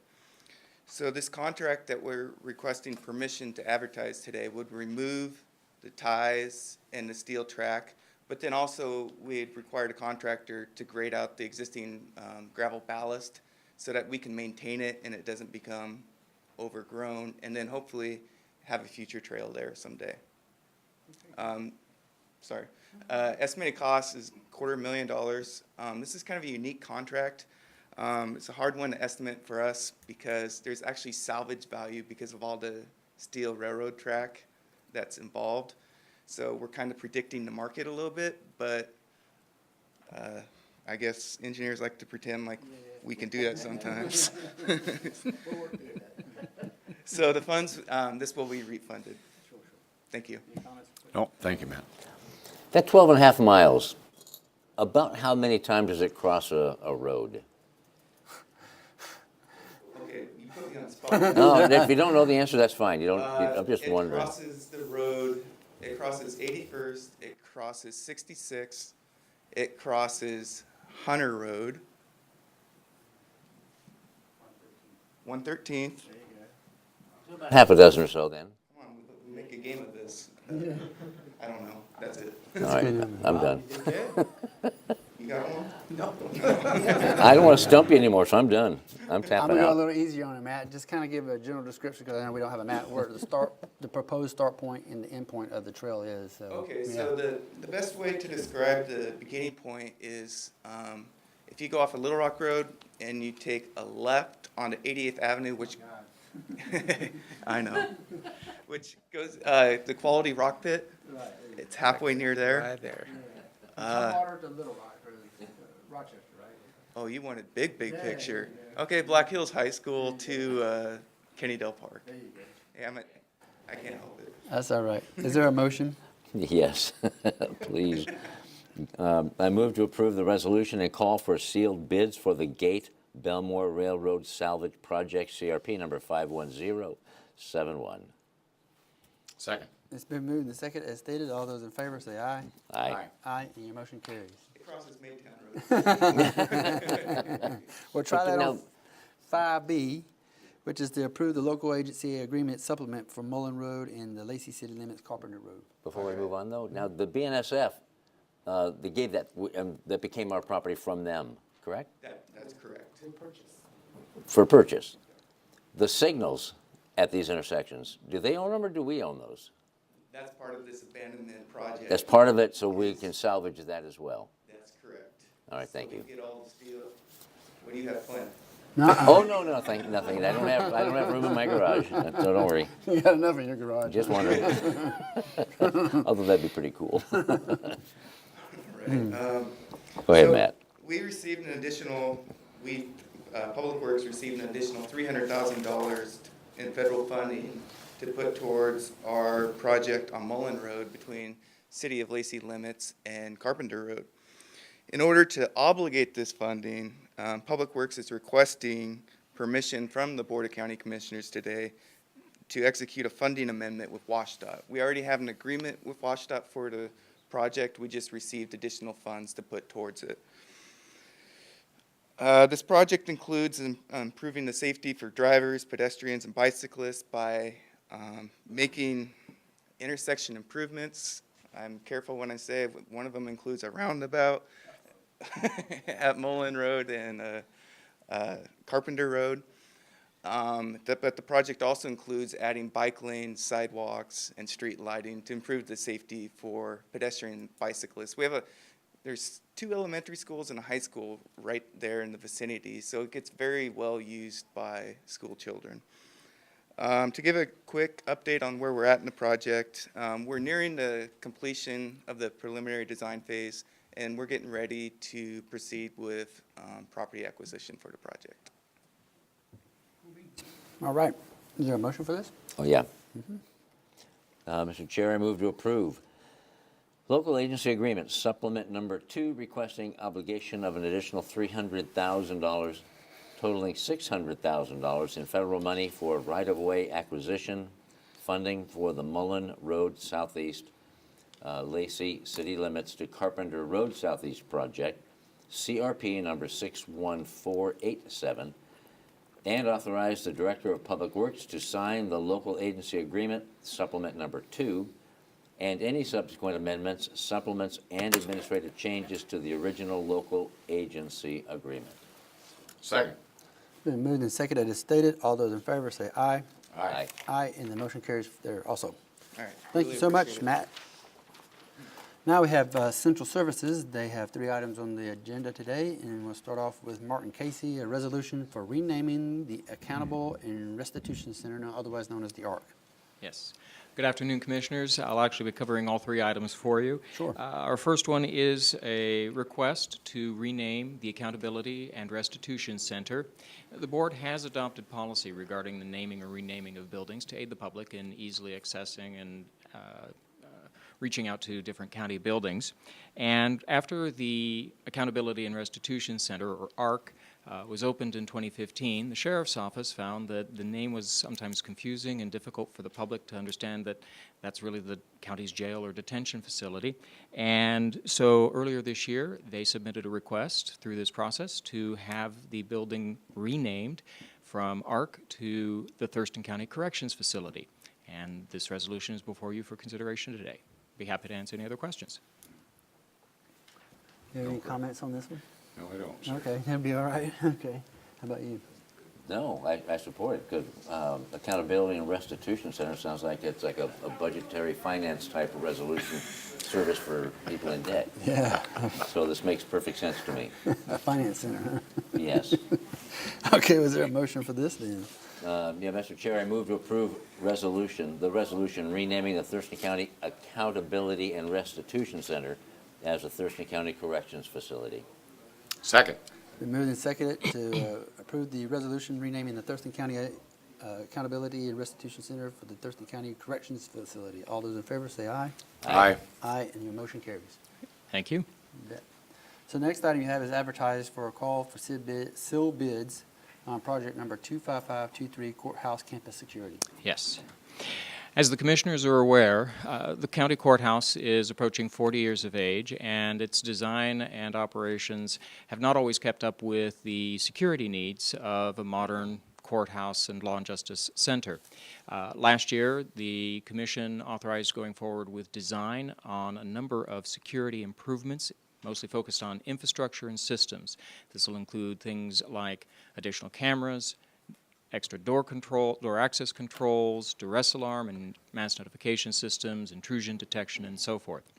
[SPEAKER 19] So this contract that we're requesting permission to advertise today would remove the ties and the steel track, but then also we'd required a contractor to grade out the existing gravel ballast so that we can maintain it and it doesn't become overgrown, and then hopefully have a future trail there someday. Estimated cost is $250,000. This is kind of a unique contract. It's a hard one to estimate for us because there's actually salvage value because of all the steel railroad track that's involved. So we're kind of predicting the market a little bit, but I guess engineers like to pretend like we can do that sometimes. So the funds, this will be refunded. Thank you.
[SPEAKER 10] No, thank you, Matt.
[SPEAKER 2] That 12.5 miles, about how many times does it cross a road?
[SPEAKER 19] Okay, you put me on the spot.
[SPEAKER 2] No, if you don't know the answer, that's fine. You don't. I'm just wondering.
[SPEAKER 19] It crosses the road. It crosses 81st. It crosses 66th. It crosses Hunter Road. 113th.
[SPEAKER 2] Half a dozen or so, then.
[SPEAKER 19] Come on, we'll make a game of this. I don't know. That's it.
[SPEAKER 2] All right, I'm done.
[SPEAKER 19] You got one? No.
[SPEAKER 2] I don't want to stump you anymore, so I'm done. I'm
[SPEAKER 1] I'm
[SPEAKER 2] tapping
[SPEAKER 1] going to go a
[SPEAKER 2] out.
[SPEAKER 1] little easier on it, Matt. Just kind of give a general description, because I know we don't have a map, where the proposed start point and the end point of the trail is. So,
[SPEAKER 19] Okay,
[SPEAKER 1] yeah.
[SPEAKER 19] so the best way to describe the beginning point is if you go off of Little Rock Road and you take a left onto 88th Avenue, which I know, which goes the Quality Rock Pit. It's halfway near there.
[SPEAKER 9] Right there.
[SPEAKER 1] Water to Little Rock, or Rochester, right?
[SPEAKER 19] Oh, you wanted big picture. Okay, Black Hills High School to Kennedale Park.
[SPEAKER 1] There you go.
[SPEAKER 19] Yeah, I can't help it.
[SPEAKER 1] That's all right. Is there a motion?
[SPEAKER 2] Yes, please. I move to approve the resolution and call for sealed bids for the Gate Belmore Railroad Salvage Project, CRP number 51071.
[SPEAKER 10] Second.
[SPEAKER 1] It's been moved and seconded as stated. All those in favor say aye.
[SPEAKER 2] Aye.
[SPEAKER 1] Aye, and your motion carries.
[SPEAKER 19] It crosses Maytown Road.
[SPEAKER 1] We'll try that
[SPEAKER 2] Now-
[SPEAKER 1] on 5B, which is to approve the local agency agreement supplement for Mullen Road and the Lacey City Limits Carpenter Road.
[SPEAKER 2] Before we move on, though, now the BNSF, they gave that, that became our property from them, correct?
[SPEAKER 19] That's correct.
[SPEAKER 2] For purchase. The signals at these intersections, do they own them or do we own those?
[SPEAKER 19] That's part of this abandonment project.
[SPEAKER 2] That's part of it, so we can salvage that as well.
[SPEAKER 19] That's correct.
[SPEAKER 2] All right, thank
[SPEAKER 19] So
[SPEAKER 2] you.
[SPEAKER 19] we get all the steel. What do you have, Clint?
[SPEAKER 2] Oh, no, nothing. I don't have room in my garage, so don't worry.
[SPEAKER 1] You got enough in your garage.
[SPEAKER 2] Just wondering. Although that'd be pretty cool.
[SPEAKER 19] Right.
[SPEAKER 2] Go ahead,
[SPEAKER 19] So
[SPEAKER 2] Matt.
[SPEAKER 19] We received an additional, Public Works received an additional $300,000 in federal funding to put towards our project on Mullen Road between City of Lacey Limits and Carpenter Road. In order to obligate this funding, Public Works is requesting permission from the Board of County Commissioners today to execute a funding amendment with WashDOT. We already have an agreement with WashDOT for the project. We just received additional funds to put towards it. This project includes improving the safety for drivers, pedestrians, and bicyclists by making intersection improvements. I'm careful when I say one of them includes a roundabout at Mullen Road and Carpenter Road. But the project also includes adding bike lanes, sidewalks, and street lighting to improve the safety for pedestrian and bicyclists. There's 2 elementary schools and a high school right there in the vicinity, so it gets very well used by school children. To give a quick update on where we're at in the project, we're nearing the completion of the preliminary design phase, and we're getting ready to proceed with property acquisition for the project.
[SPEAKER 1] All right. Is there a motion for this?
[SPEAKER 2] Oh, yeah. Mr. Chair, I move to approve local agency agreement supplement number 2 requesting obligation of an additional $300,000 totaling $600,000 in federal money for right-of-way acquisition funding for the Mullen Road Southeast Lacey City Limits to Carpenter Road Southeast project, CRP number 61487, and authorize the Director of Public Works to sign the local agency agreement supplement number 2 and any subsequent amendments, supplements, and administrative changes to the original local agency agreement.
[SPEAKER 10] Second.
[SPEAKER 1] Been moved and seconded as stated. All those in favor say aye.
[SPEAKER 2] Aye.
[SPEAKER 1] Aye, and the motion carries there also.
[SPEAKER 19] All right.
[SPEAKER 1] Thank
[SPEAKER 19] Really
[SPEAKER 1] you so much,
[SPEAKER 19] appreciate it.
[SPEAKER 1] Matt. Now we have Central Services. They have 3 items on the agenda today, and we'll start off with Martin Casey, a resolution for renaming the Accountable and Restitution Center, now otherwise known as the ARC.
[SPEAKER 20] Yes. Good afternoon, Commissioners. I'll actually be covering all 3 items for you.
[SPEAKER 1] Sure.
[SPEAKER 20] Our first one is a request to rename the Accountability and Restitution Center. The Board has adopted policy regarding the naming or renaming of buildings to aid the public in easily accessing and reaching out to different county buildings. And after the Accountability and Restitution Center, or ARC, was opened in 2015, the Sheriff's Office found that the name was sometimes confusing and difficult for the public to understand that that's really the county's jail or detention facility. And so earlier this year, they submitted a request through this process to have the building renamed from ARC to the Thurston County Corrections Facility. And this resolution is before you for consideration today. Be happy to answer any other questions.
[SPEAKER 1] You have any comments on this one?
[SPEAKER 10] No, I don't.
[SPEAKER 1] Okay, that'd be all right. Okay. How about you?
[SPEAKER 2] No, I support it because Accountability and Restitution Center sounds like it's like a budgetary finance type of resolution service for people in debt.
[SPEAKER 1] Yeah.
[SPEAKER 2] So this makes perfect sense to me.
[SPEAKER 1] A finance center, huh?
[SPEAKER 2] Yes.
[SPEAKER 1] Okay, was there a motion for this then?
[SPEAKER 2] Yeah, Mr. Chair, I move to approve the resolution renaming the Thurston County Accountability and Restitution Center as the Thurston County Corrections Facility.
[SPEAKER 10] Second.
[SPEAKER 1] Been moved and seconded to approve the resolution renaming the Thurston County Accountability and Restitution Center for the Thurston County Corrections Facility. All those in favor say aye.
[SPEAKER 10] Aye.
[SPEAKER 1] Aye, and your motion carries.
[SPEAKER 20] Thank you.
[SPEAKER 1] You bet. So the next item you have is advertised for a call for seal bids on project number 25523 Courthouse Campus Security.
[SPEAKER 20] Yes. As the Commissioners are aware, the county courthouse is approaching 40 years of age, and its design and operations have not always kept up with the security needs of a modern courthouse and law and justice center. Last year, the Commission authorized going forward with design on a number of security improvements, mostly focused on infrastructure and systems. This will include things like additional cameras, extra door access controls, duress alarm and mass notification systems, intrusion detection, and so forth.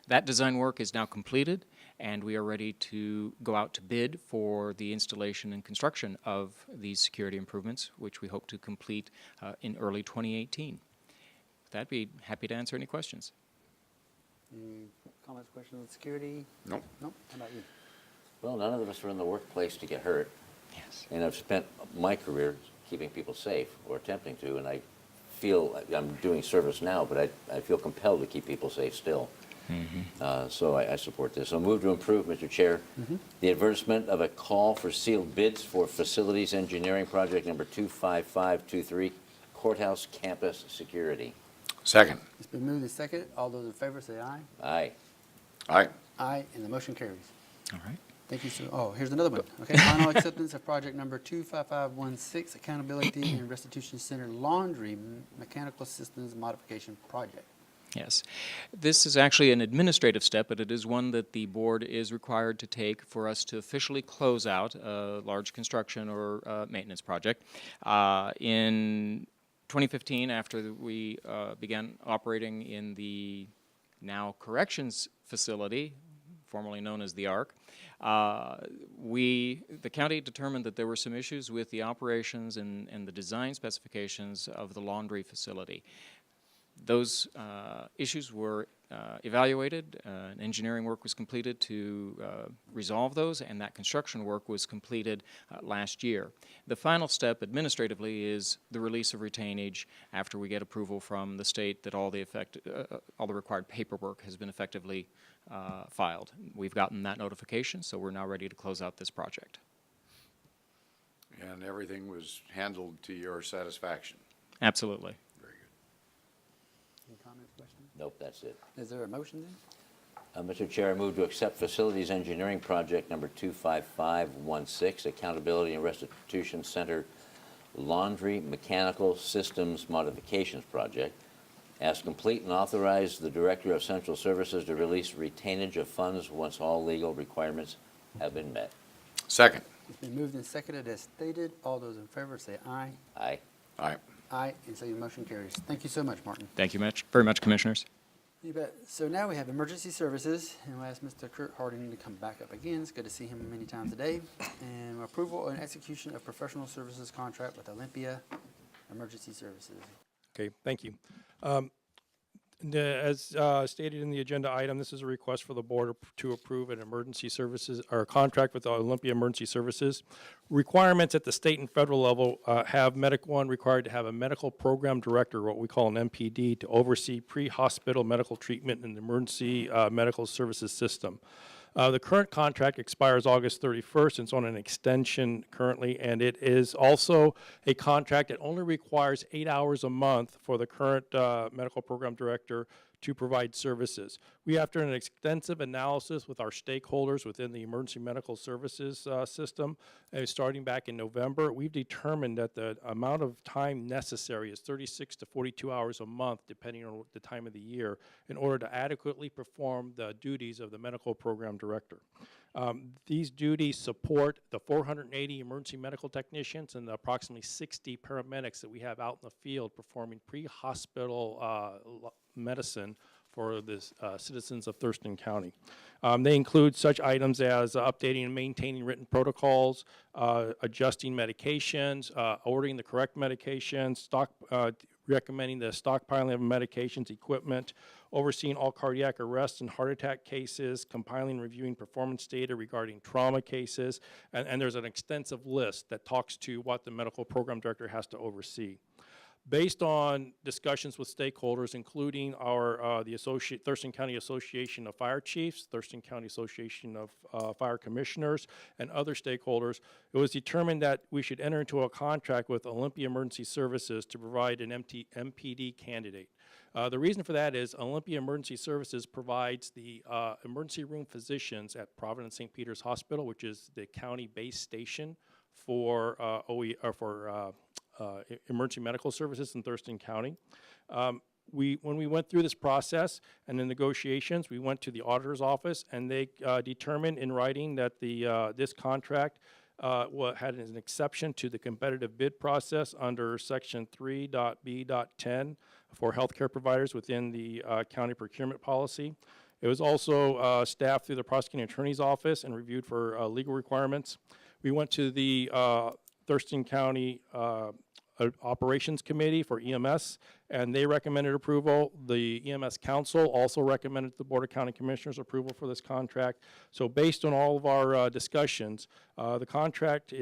[SPEAKER 20] That design work is now completed, and we are ready to go out to bid for the installation and construction of these security improvements, which we hope to complete in early 2018. With that, I'd be happy to answer any questions.
[SPEAKER 1] Any comments, questions on security?
[SPEAKER 10] Nope.
[SPEAKER 1] Nope. How about you?
[SPEAKER 2] Well, none of us are in the workplace to get hurt.
[SPEAKER 20] Yes.
[SPEAKER 2] And I've spent my career keeping people safe, or attempting to, and I feel I'm doing service now, but I feel compelled to keep people safe still.
[SPEAKER 20] Mm-hmm.
[SPEAKER 2] So I support this. So move to approve, Mr. Chair, the advertisement of a call for sealed bids for facilities engineering project number 25523 courthouse campus security.
[SPEAKER 10] Second.
[SPEAKER 1] It's been moved and seconded. All those in favor say aye.
[SPEAKER 2] Aye.
[SPEAKER 10] Aye.
[SPEAKER 1] Aye, and the motion carries.
[SPEAKER 20] All right.
[SPEAKER 1] Thank you, sir. Oh, here's another one. Okay, final acceptance of project number 25516, Accountability and Restitution Center Laundry Mechanical Systems Modification Project.
[SPEAKER 20] Yes. This is actually an administrative step, but it is one that the board is required to take for us to officially close out a large construction or maintenance project. In 2015, after we began operating in the now corrections facility, formerly known as the ARC, the county determined that there were some issues with the operations and the design specifications of the laundry facility. Those issues were evaluated, engineering work was completed to resolve those, and that construction work was completed last year. The final step administratively is the release of retainage after we get approval from the state that all the required paperwork has been effectively filed. We've gotten that notification, so we're now ready to close out this project.
[SPEAKER 10] And everything was handled to your satisfaction?
[SPEAKER 20] Absolutely.
[SPEAKER 1] Any comments, questions?
[SPEAKER 2] Nope, that's it.
[SPEAKER 1] Is there a motion then?
[SPEAKER 2] Mr. Chair, I move to accept Facilities Engineering Project number 25516, Accountability and Restitution Center Laundry Mechanical Systems Modifications Project, as complete, and authorize the Director of Central Services to release retainage of funds once all legal requirements have been met.
[SPEAKER 10] Second.
[SPEAKER 1] It's been moved and seconded as stated. All those in favor say aye.
[SPEAKER 2] Aye.
[SPEAKER 10] Aye.
[SPEAKER 1] Aye, and so your motion carries. Thank you so much, Martin.
[SPEAKER 20] Thank you very much, Commissioners.
[SPEAKER 1] You bet. So now we have emergency services, and we'll ask Mr. Kurt Harding to come back up again. It's good to see him many times a day. And approval and execution of professional services contract with Olympia Emergency Services.
[SPEAKER 6] Okay, thank you. As stated in the agenda item, this is a request for the board to approve an emergency services or a contract with the Olympia Emergency Services. Requirements at the state and federal level have required to have a medical program director, what we call an MPD, to oversee pre-hospital medical treatment in the emergency medical services system. The current contract expires August 31st. It's on an extension currently, and it is also a contract that only requires 8 hours a month for the current medical program director to provide services. We, after an extensive analysis with our stakeholders within the emergency medical services system, starting back in November, we've determined that the amount of time necessary is 36 to 42 hours a month, depending on the time of the year, in order to adequately perform the duties of the medical program director. These duties support the 480 emergency medical technicians and the approximately 60 paramedics that we have out in the field performing pre-hospital medicine for the citizens of Thurston County. They include such items as updating and maintaining written protocols, adjusting medications, ordering the correct medications, recommending the stockpiling of medications, equipment, overseeing all cardiac arrests and heart attack cases, compiling and reviewing performance data regarding trauma cases, and there's an extensive list that talks to what the medical program director has to oversee. Based on discussions with stakeholders, including the Thurston County Association of Fire Chiefs, Thurston County Association of Fire Commissioners, and other stakeholders, it was determined that we should enter into a contract with Olympia Emergency Services to provide an MPD candidate. The reason for that is Olympia Emergency Services provides the emergency room physicians at Providence St. Peter's Hospital, which is the county base station for emergency medical services in Thurston County. When we went through this process and the negotiations, we went to the auditor's office, and they determined in writing that this contract had an exception to the competitive bid process under Section 3.B.10 for healthcare providers within the county procurement policy. It was also staffed through the prosecuting attorney's office and reviewed for legal requirements. We went to the Thurston County Operations Committee for EMS, and they recommended approval. The EMS Council also recommended the Board of County Commissioners approval for this contract. So based on all of our discussions, the contract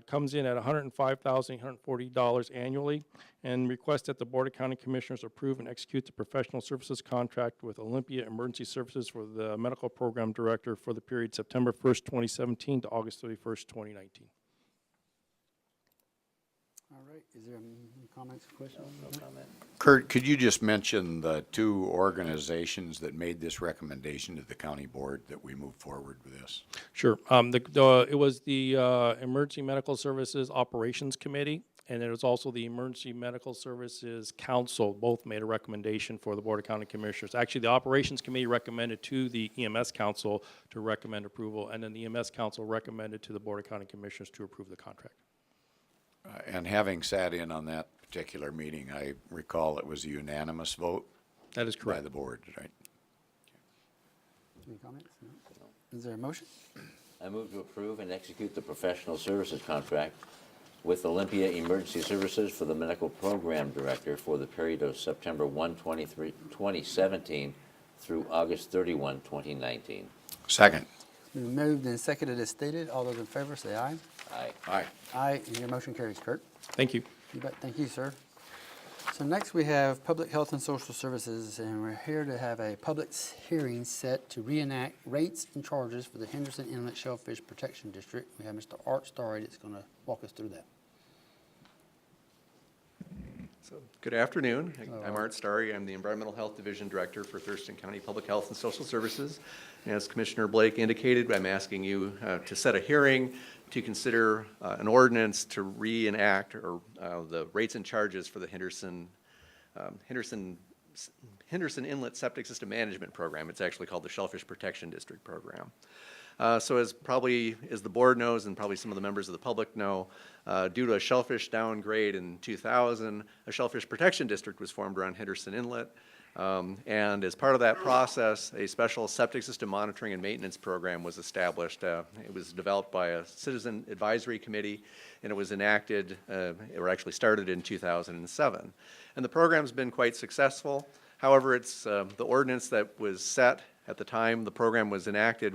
[SPEAKER 6] comes in at $105,840 annually, and request that the Board of County Commissioners approve and execute the professional services contract with Olympia Emergency Services for the medical program director for the period September 1st, 2017 to August 31st, 2019.
[SPEAKER 1] All right, is there any comments, questions?
[SPEAKER 2] No comment.
[SPEAKER 10] Kurt, could you just mention the two organizations that made this recommendation to the county board that we move forward with this?
[SPEAKER 6] Sure. It was the Emergency Medical Services Operations Committee, and it was also the Emergency Medical Services Council. Both made a recommendation for the Board of County Commissioners. Actually, the Operations Committee recommended to the EMS Council to recommend approval, and then the EMS Council recommended to the Board of County Commissioners to approve the contract.
[SPEAKER 10] And having sat in on that particular meeting, I recall it was a unanimous vote.
[SPEAKER 6] That is correct.
[SPEAKER 10] By the board, right?
[SPEAKER 1] Any comments? No. Is there a motion?
[SPEAKER 2] I move to approve and execute the professional services contract with Olympia Emergency Services for the Medical Program Director for the period of September 1, 2017 through August 31, 2019.
[SPEAKER 10] Second.
[SPEAKER 1] It's been moved and seconded as stated. All those in favor say aye.
[SPEAKER 2] Aye.
[SPEAKER 10] Aye.
[SPEAKER 1] Aye, and your motion carries. Kurt?
[SPEAKER 6] Thank you.
[SPEAKER 1] You bet. Thank you, sir. So next we have Public Health and Social Services, and we're here to have a public hearing set to reenact rates and charges for the Henderson Inlet Shellfish Protection District. We have Mr. Art Starry that's going to walk us through that.
[SPEAKER 21] So, good afternoon. I'm Art Starry. I'm the Environmental Health Division Director for Thurston County Public Health and Social Services. And as Commissioner Blake indicated, I'm asking you to set a hearing to consider an ordinance to reenact the rates and charges for the Henderson Inlet Septic System Management Program. It's actually called the Shellfish Protection District Program. So as the board knows, and probably some of the members of the public know, due to a shellfish downgrade in 2000, a shellfish protection district was formed around Henderson Inlet. And as part of that process, a special septic system monitoring and maintenance program was established. It was developed by a citizen advisory committee, and it was enacted, or actually started in 2007. And the program's been quite successful. However, it's the ordinance that was set at the time the program was enacted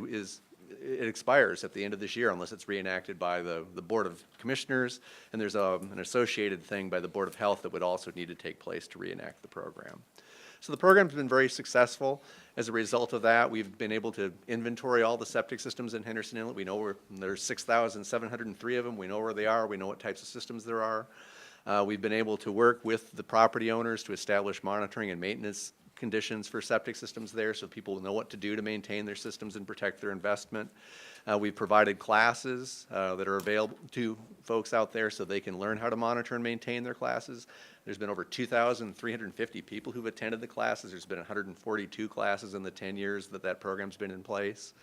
[SPEAKER 21] it expires at the end of this year unless it's reenacted by the Board of Commissioners, and there's an associated thing by the Board of Health that would also need to take place to reenact the program. So the program's been very successful. As a result of that, we've been able to inventory all the septic systems in Henderson Inlet. We know there's 6,703 of them. We know where they are. We know what types of systems there are. We've been able to work with the property owners to establish monitoring and maintenance conditions for septic systems there so people know what to do to maintain their systems and protect their investment. We've provided classes that are available to folks out there so they can learn how to monitor and maintain their classes. There's been over 2,350 people who've attended the classes. There's been 142 classes in the 10 years that program's been in place.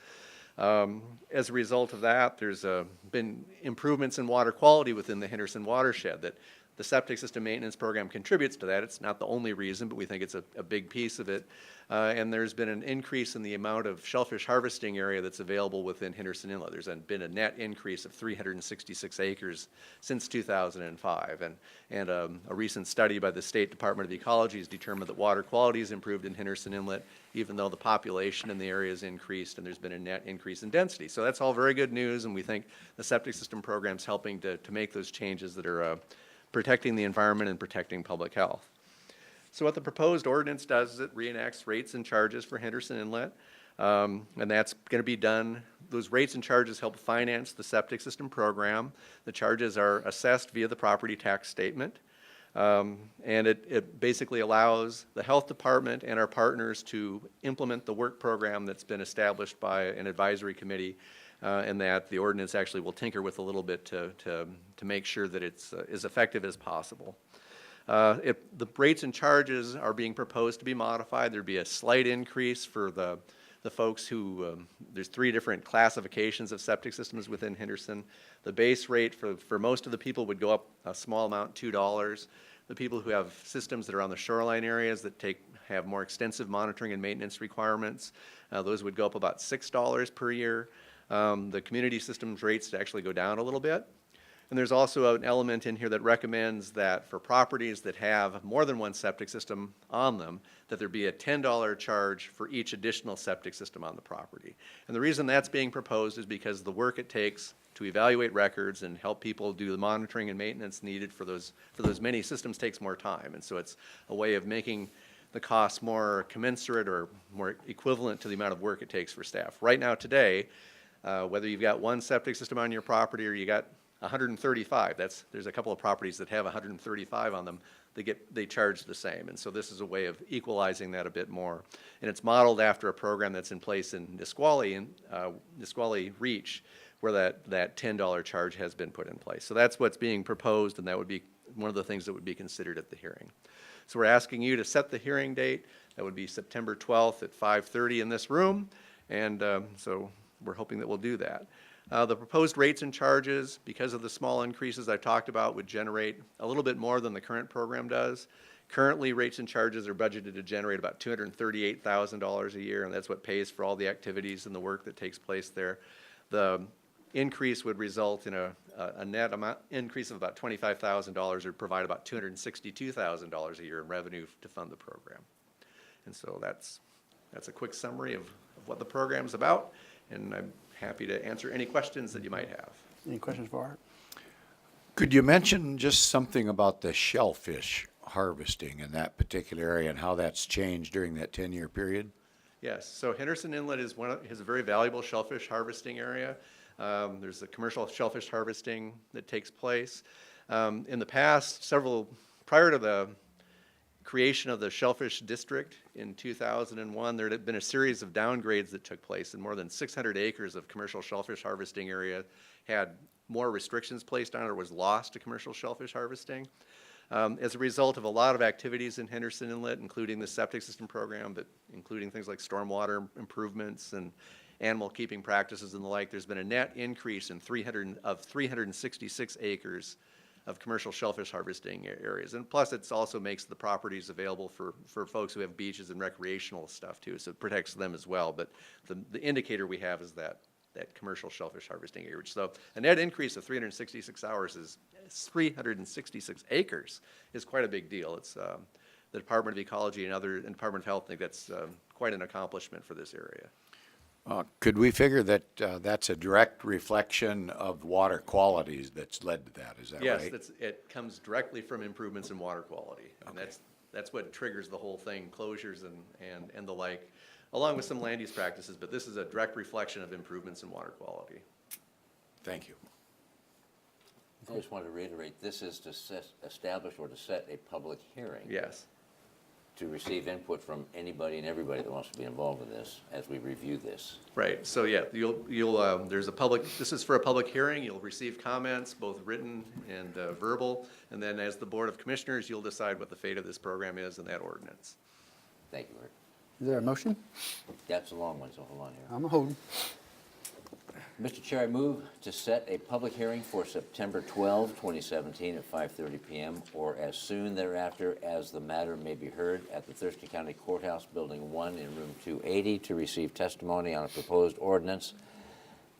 [SPEAKER 21] As a result of that, there's been improvements in water quality within the Henderson watershed that the septic system maintenance program contributes to that. It's not the only reason, but we think it's a big piece of it. And there's been an increase in the amount of shellfish harvesting area that's available within Henderson Inlet. There's been a net increase of 366 acres since 2005. And a recent study by the State Department of Ecology has determined that water quality has improved in Henderson Inlet, even though the population in the area has increased and there's been a net increase in density. So that's all very good news, and we think the septic system program's helping to make those changes that are protecting the environment and protecting public health. So what the proposed ordinance does is it reenacts rates and charges for Henderson Inlet, and that's going to be done. Those rates and charges help finance the septic system program. The charges are assessed via the property tax statement, and it basically allows the health department and our partners to implement the work program that's been established by an advisory committee, and that the ordinance actually will tinker with a little bit to make sure that it's as effective as possible. The rates and charges are being proposed to be modified. There'd be a slight increase for the folks who, there's 3 different classifications of septic systems within Henderson. The base rate for most of the people would go up a small amount, $2. The people who have systems that are on the shoreline areas that have more extensive monitoring and maintenance requirements, those would go up about $6 per year. The community systems rates actually go down a little bit. And there's also an element in here that recommends that for properties that have more than one septic system on them, that there be a $10 charge for each additional septic system on the property. And the reason that's being proposed is because the work it takes to evaluate records and help people do the monitoring and maintenance needed for those many systems takes more time. And so it's a way of making the costs more commensurate or more equivalent to the amount of work it takes for staff. Right now today, whether you've got one septic system on your property or you got 135. There's a couple of properties that have 135 on them. They charge the same, and so this is a way of equalizing that a bit more. And it's modeled after a program that's in place in Nisqually and Nisqually Reach, where that $10 charge has been put in place. So that's what's being proposed, and that would be one of the things that would be considered at the hearing. So we're asking you to set the hearing date. That would be September 12th at 5:30 in this room, and so we're hoping that we'll do that. The proposed rates and charges, because of the small increases I talked about, would generate a little bit more than the current program does. Currently, rates and charges are budgeted to generate about $238,000 a year, and that's what pays for all the activities and the work that takes place there. The increase would result in a net amount increase of about $25,000, or provide about $262,000 a year in revenue to fund the program. And so that's a quick summary of what the program's about, and I'm happy to answer any questions that you might have.
[SPEAKER 1] Any questions for Art?
[SPEAKER 10] Could you mention just something about the shellfish harvesting in that particular area and how that's changed during that 10-year period?
[SPEAKER 21] Yes, so Henderson Inlet is a very valuable shellfish harvesting area. There's a commercial shellfish harvesting that takes place. In the past, prior to the creation of the shellfish district in 2001, there had been a series of downgrades that took place, and more than 600 acres of commercial shellfish harvesting area had more restrictions placed on it or was lost to commercial shellfish harvesting. As a result of a lot of activities in Henderson Inlet, including the septic system program, but including things like stormwater improvements and animal keeping practices and the like, there's been a net increase in 366 acres of commercial shellfish harvesting areas. And plus, it also makes the properties available for folks who have beaches and recreational stuff too, so it protects them as well. But the indicator we have is that commercial shellfish harvesting acreage. So a net increase of 366 acres is quite a big deal. It's the Department of Ecology and Department of Health think that's quite an accomplishment for this area.
[SPEAKER 10] Could we figure that that's a direct reflection of water qualities that's led to that? Is that right?
[SPEAKER 21] Yes, it comes directly from improvements in water quality. And that's what triggers the whole thing, closures and the like, along with some land use practices, but this is a direct reflection of improvements in water quality.
[SPEAKER 10] Thank you.
[SPEAKER 2] I just want to reiterate, this is to establish or to set a public hearing.
[SPEAKER 21] Yes.
[SPEAKER 2] To receive input from anybody and everybody that wants to be involved in this as we review this.
[SPEAKER 21] Right. So yeah, this is for a public hearing. You'll receive comments, both written and verbal, and then as the Board of Commissioners, you'll decide what the fate of this program is in that ordinance.
[SPEAKER 2] Thank you, Art.
[SPEAKER 1] Is there a motion?
[SPEAKER 2] That's a long one, so hold on here.
[SPEAKER 1] I'm holding.
[SPEAKER 2] Mr. Chair, I move to set a public hearing for September 12, 2017 at 5:30 p.m. or as soon thereafter as the matter may be heard at the Thurston County Courthouse, Building 1 in Room 280 to receive testimony on a proposed ordinance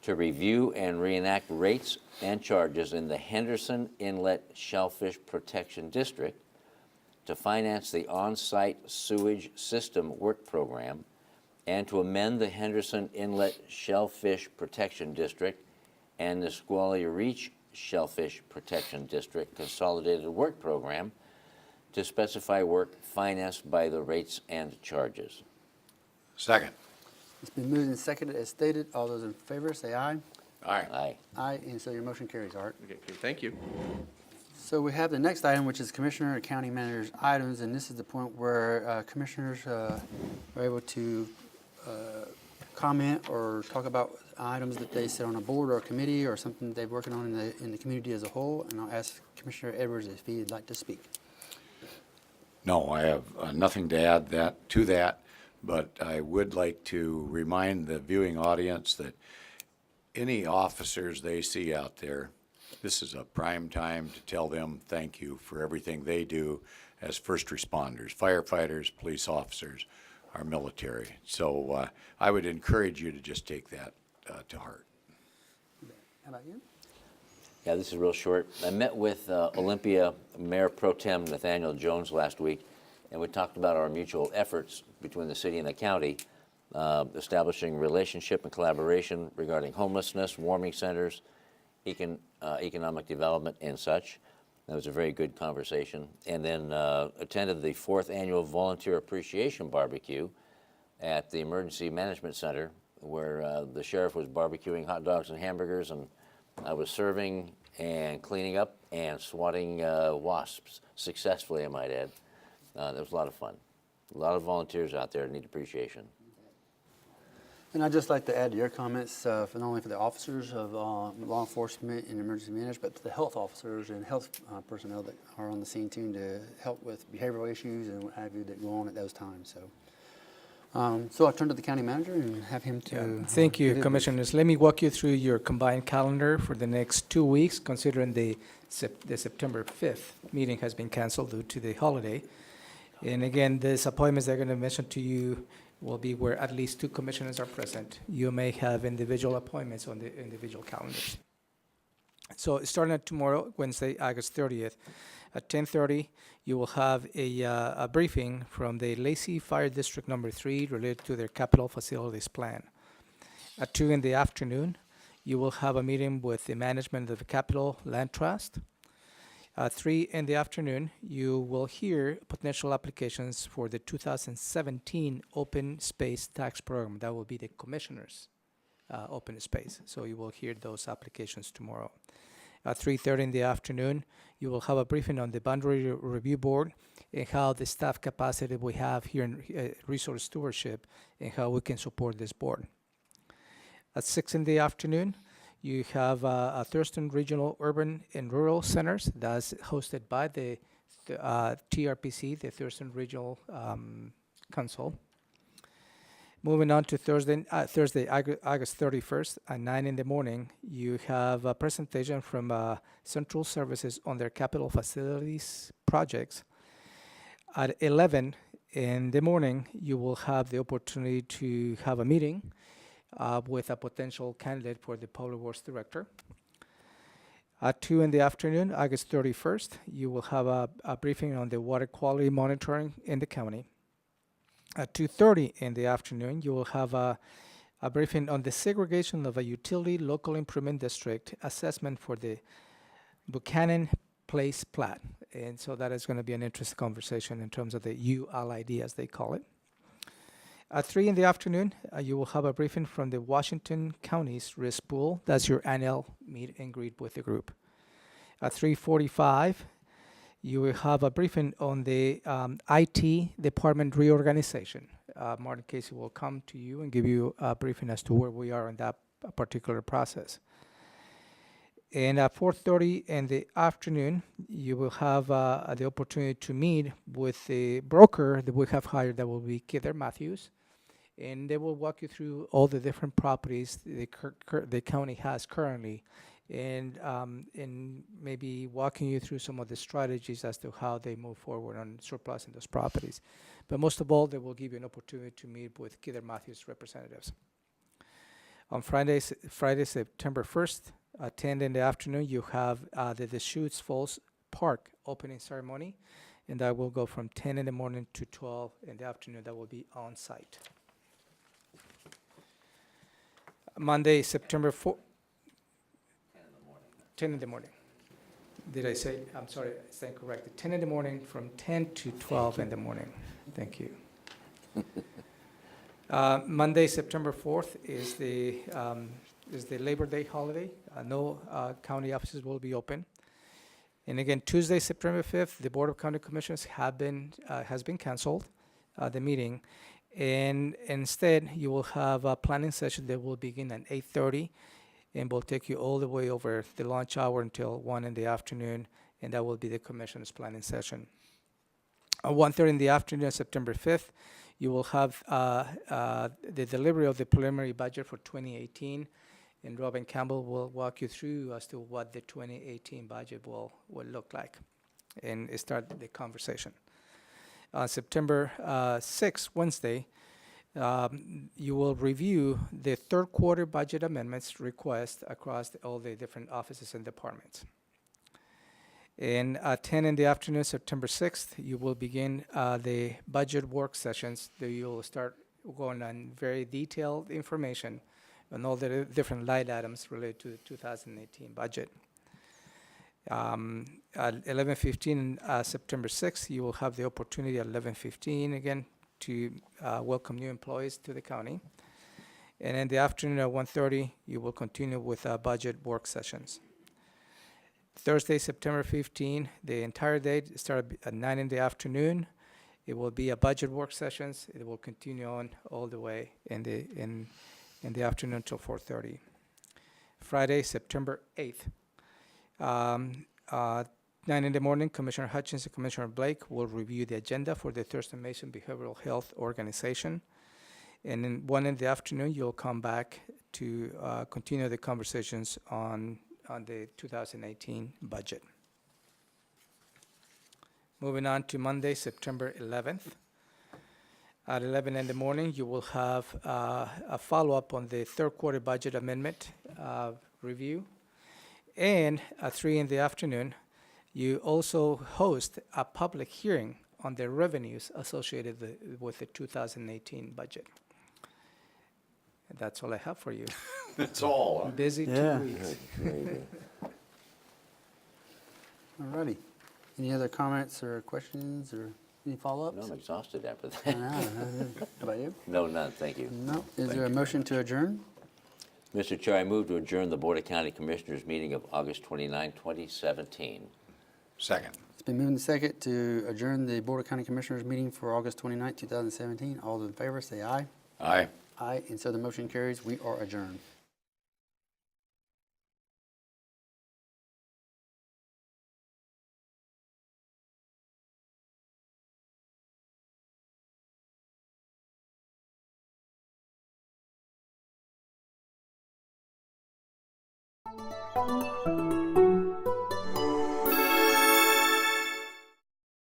[SPEAKER 2] to review and reenact rates and charges in the Henderson Inlet Shellfish Protection District, to finance the on-site sewage system work program, and to amend the Henderson Inlet Shellfish Protection District and the Nisqually Reach Shellfish Protection District Consolidated Work Program to specify work financed by the rates and charges.
[SPEAKER 10] Second.
[SPEAKER 1] It's been moved and seconded as stated. All those in favor say aye.
[SPEAKER 10] Aye.
[SPEAKER 2] Aye.
[SPEAKER 1] Aye, and so your motion carries, Art.
[SPEAKER 21] Okay, thank you.
[SPEAKER 1] So we have the next item, which is Commissioner and County Manager's items, and this is the point where commissioners are able to comment or talk about items that they sit on a board or a committee or something they're working on in the community as a whole. And I'll ask Commissioner Edwards if he'd like to speak.
[SPEAKER 10] No, I have nothing to add to that, but I would like to remind the viewing audience that any officers they see out there, this is a prime time to tell them thank you for everything they do as first responders, firefighters, police officers, our military. So I would encourage you to just take that to heart.
[SPEAKER 1] How about you?
[SPEAKER 2] Yeah, this is real short. I met with Olympia Mayor Pro Tem Nathaniel Jones last week, and we talked about our mutual efforts between the city and the county, establishing relationship and collaboration regarding homelessness, warming centers, economic development, and such. That was a very good conversation. And then attended the 4th Annual Volunteer Appreciation Barbecue at the Emergency Management Center, where the sheriff was barbecuing hot dogs and hamburgers, and I was serving and cleaning up and swatting wasps successfully, I might add. That was a lot of fun. A lot of volunteers out there need appreciation.
[SPEAKER 1] And I'd just like to add to your comments, for not only for the officers of law enforcement and emergency management, but to the health officers and health personnel that are on the scene too, to help with behavioral issues and what have you that go on at those times. So I'll turn to the county manager and have him to.
[SPEAKER 15] Thank you,
[SPEAKER 1] give his-
[SPEAKER 15] Commissioners. Let me walk you through your combined calendar for the next 2 weeks, considering the September 5th meeting has been canceled due to the holiday. And again, these appointments I'm going to mention to you will be where at least 2 commissioners are present. You may have individual appointments on the individual calendars. So starting at tomorrow, Wednesday, August 30th, at 10:30, you will have a briefing from the Lacey Fire District Number 3 related to their capital facilities plan. At 2 in the afternoon, you will have a meeting with the management of the Capital Land Trust. At 3 in the afternoon, you will hear potential applications for the 2017 Open Space Tax Program. That will be the commissioners' open space. So you will hear those applications tomorrow. At 3:30 in the afternoon, you will have a briefing on the Boundary Review Board and how the staff capacity we have here in resource stewardship and how we can support this board. At 6 in the afternoon, you have a Thurston Regional Urban and Rural Centers that's hosted by the TRPC, the Thurston Regional Council. Moving on to Thursday, August 31st at 9 in the morning, you have a presentation from Central Services on their capital facilities projects. At 11 in the morning, you will have the opportunity to have a meeting with a potential candidate for the Public Works Director. At 2 in the afternoon, August 31st, you will have a briefing on the water quality monitoring in the county. At 2:30 in the afternoon, you will have a briefing on the segregation of a utility local improvement district assessment for the Buchanan Place plat. And so that is going to be an interesting conversation in terms of the ULID, as they call it. At 3 in the afternoon, you will have a briefing from the Washington County's Risk Pool. That's your annual meet and greet with the group. At 3:45, you will have a briefing on the IT department reorganization. Martin Casey will come to you and give you a briefing as to where we are in that particular process. And at 4:30 in the afternoon, you will have the opportunity to meet with the broker that we have hired, that will be Kidder Matthews. And they will walk you through all the different properties the county has currently, and maybe walking you through some of the strategies as to how they move forward on surplusing those properties. But most of all, they will give you an opportunity to meet with Kidder Matthews representatives. On Friday, September 1st, at 10 in the afternoon, you have the Deschutes Falls Park opening ceremony, and that will go from 10 in the morning to 12 in the afternoon. That will be on site. Monday, September 4th. 10 in the morning. Did I say? I'm sorry, I stand corrected. 10 in the morning from 10 to 12 in the morning. Thank you. Monday, September 4th is the Labor Day holiday. No county offices will be open. And again, Tuesday, September 5th, the Board of County Commissioners has been canceled, the meeting. And instead, you will have a planning session that will begin at 8:30 and will take you all the way over the lunch hour until 1 in the afternoon, and that will be the Commissioners' planning session. At 1:30 in the afternoon on September 5th, you will have the delivery of the preliminary budget for 2018, and Robin Campbell will walk you through as to what the 2018 budget will look like and start the conversation. September 6th, Wednesday, you will review the third quarter budget amendments request across all the different offices and departments. And at 10 in the afternoon, September 6th, you will begin the budget work sessions. You will start going on very detailed information on all the different line items related to the 2018 budget. At 11:15, September 6th, you will have the opportunity at 11:15 again to welcome new employees to the county. And in the afternoon at 1:30, you will continue with budget work sessions. Thursday, September 15, the entire day, start at 9 in the afternoon. It will be a budget work sessions. It will continue on all the way in the afternoon till 4:30. Friday, September 8th, 9 in the morning, Commissioner Hutchins and Commissioner Blake will review the agenda for the Thurston Mason Behavioral Health Organization. And then 1 in the afternoon, you'll come back to continue the conversations on the 2018 budget. Moving on to Monday, September 11th. At 11 in the morning, you will have a follow-up on the third quarter budget amendment review. And at 3 in the afternoon, you also host a public hearing on the revenues associated with the 2018 budget. And that's all I have for you.
[SPEAKER 10] That's all, huh?
[SPEAKER 15] Busy 2 weeks.
[SPEAKER 1] All righty. Any other comments or questions or any follow-ups?
[SPEAKER 2] No, I'm exhausted after
[SPEAKER 1] I
[SPEAKER 2] that.
[SPEAKER 1] know. How about you?
[SPEAKER 2] No, none, thank you.
[SPEAKER 1] No. Is there a motion to adjourn?
[SPEAKER 2] Mr. Chair, I move to adjourn the Board of County Commissioners meeting of August 29, 2017.
[SPEAKER 10] Second.
[SPEAKER 1] It's been moved and second to adjourn the Board of County Commissioners meeting for August 29, 2017. All those in favor, say aye.
[SPEAKER 10] Aye.
[SPEAKER 1] Aye, and so the motion carries. We are adjourned.
[SPEAKER 4] Thank you.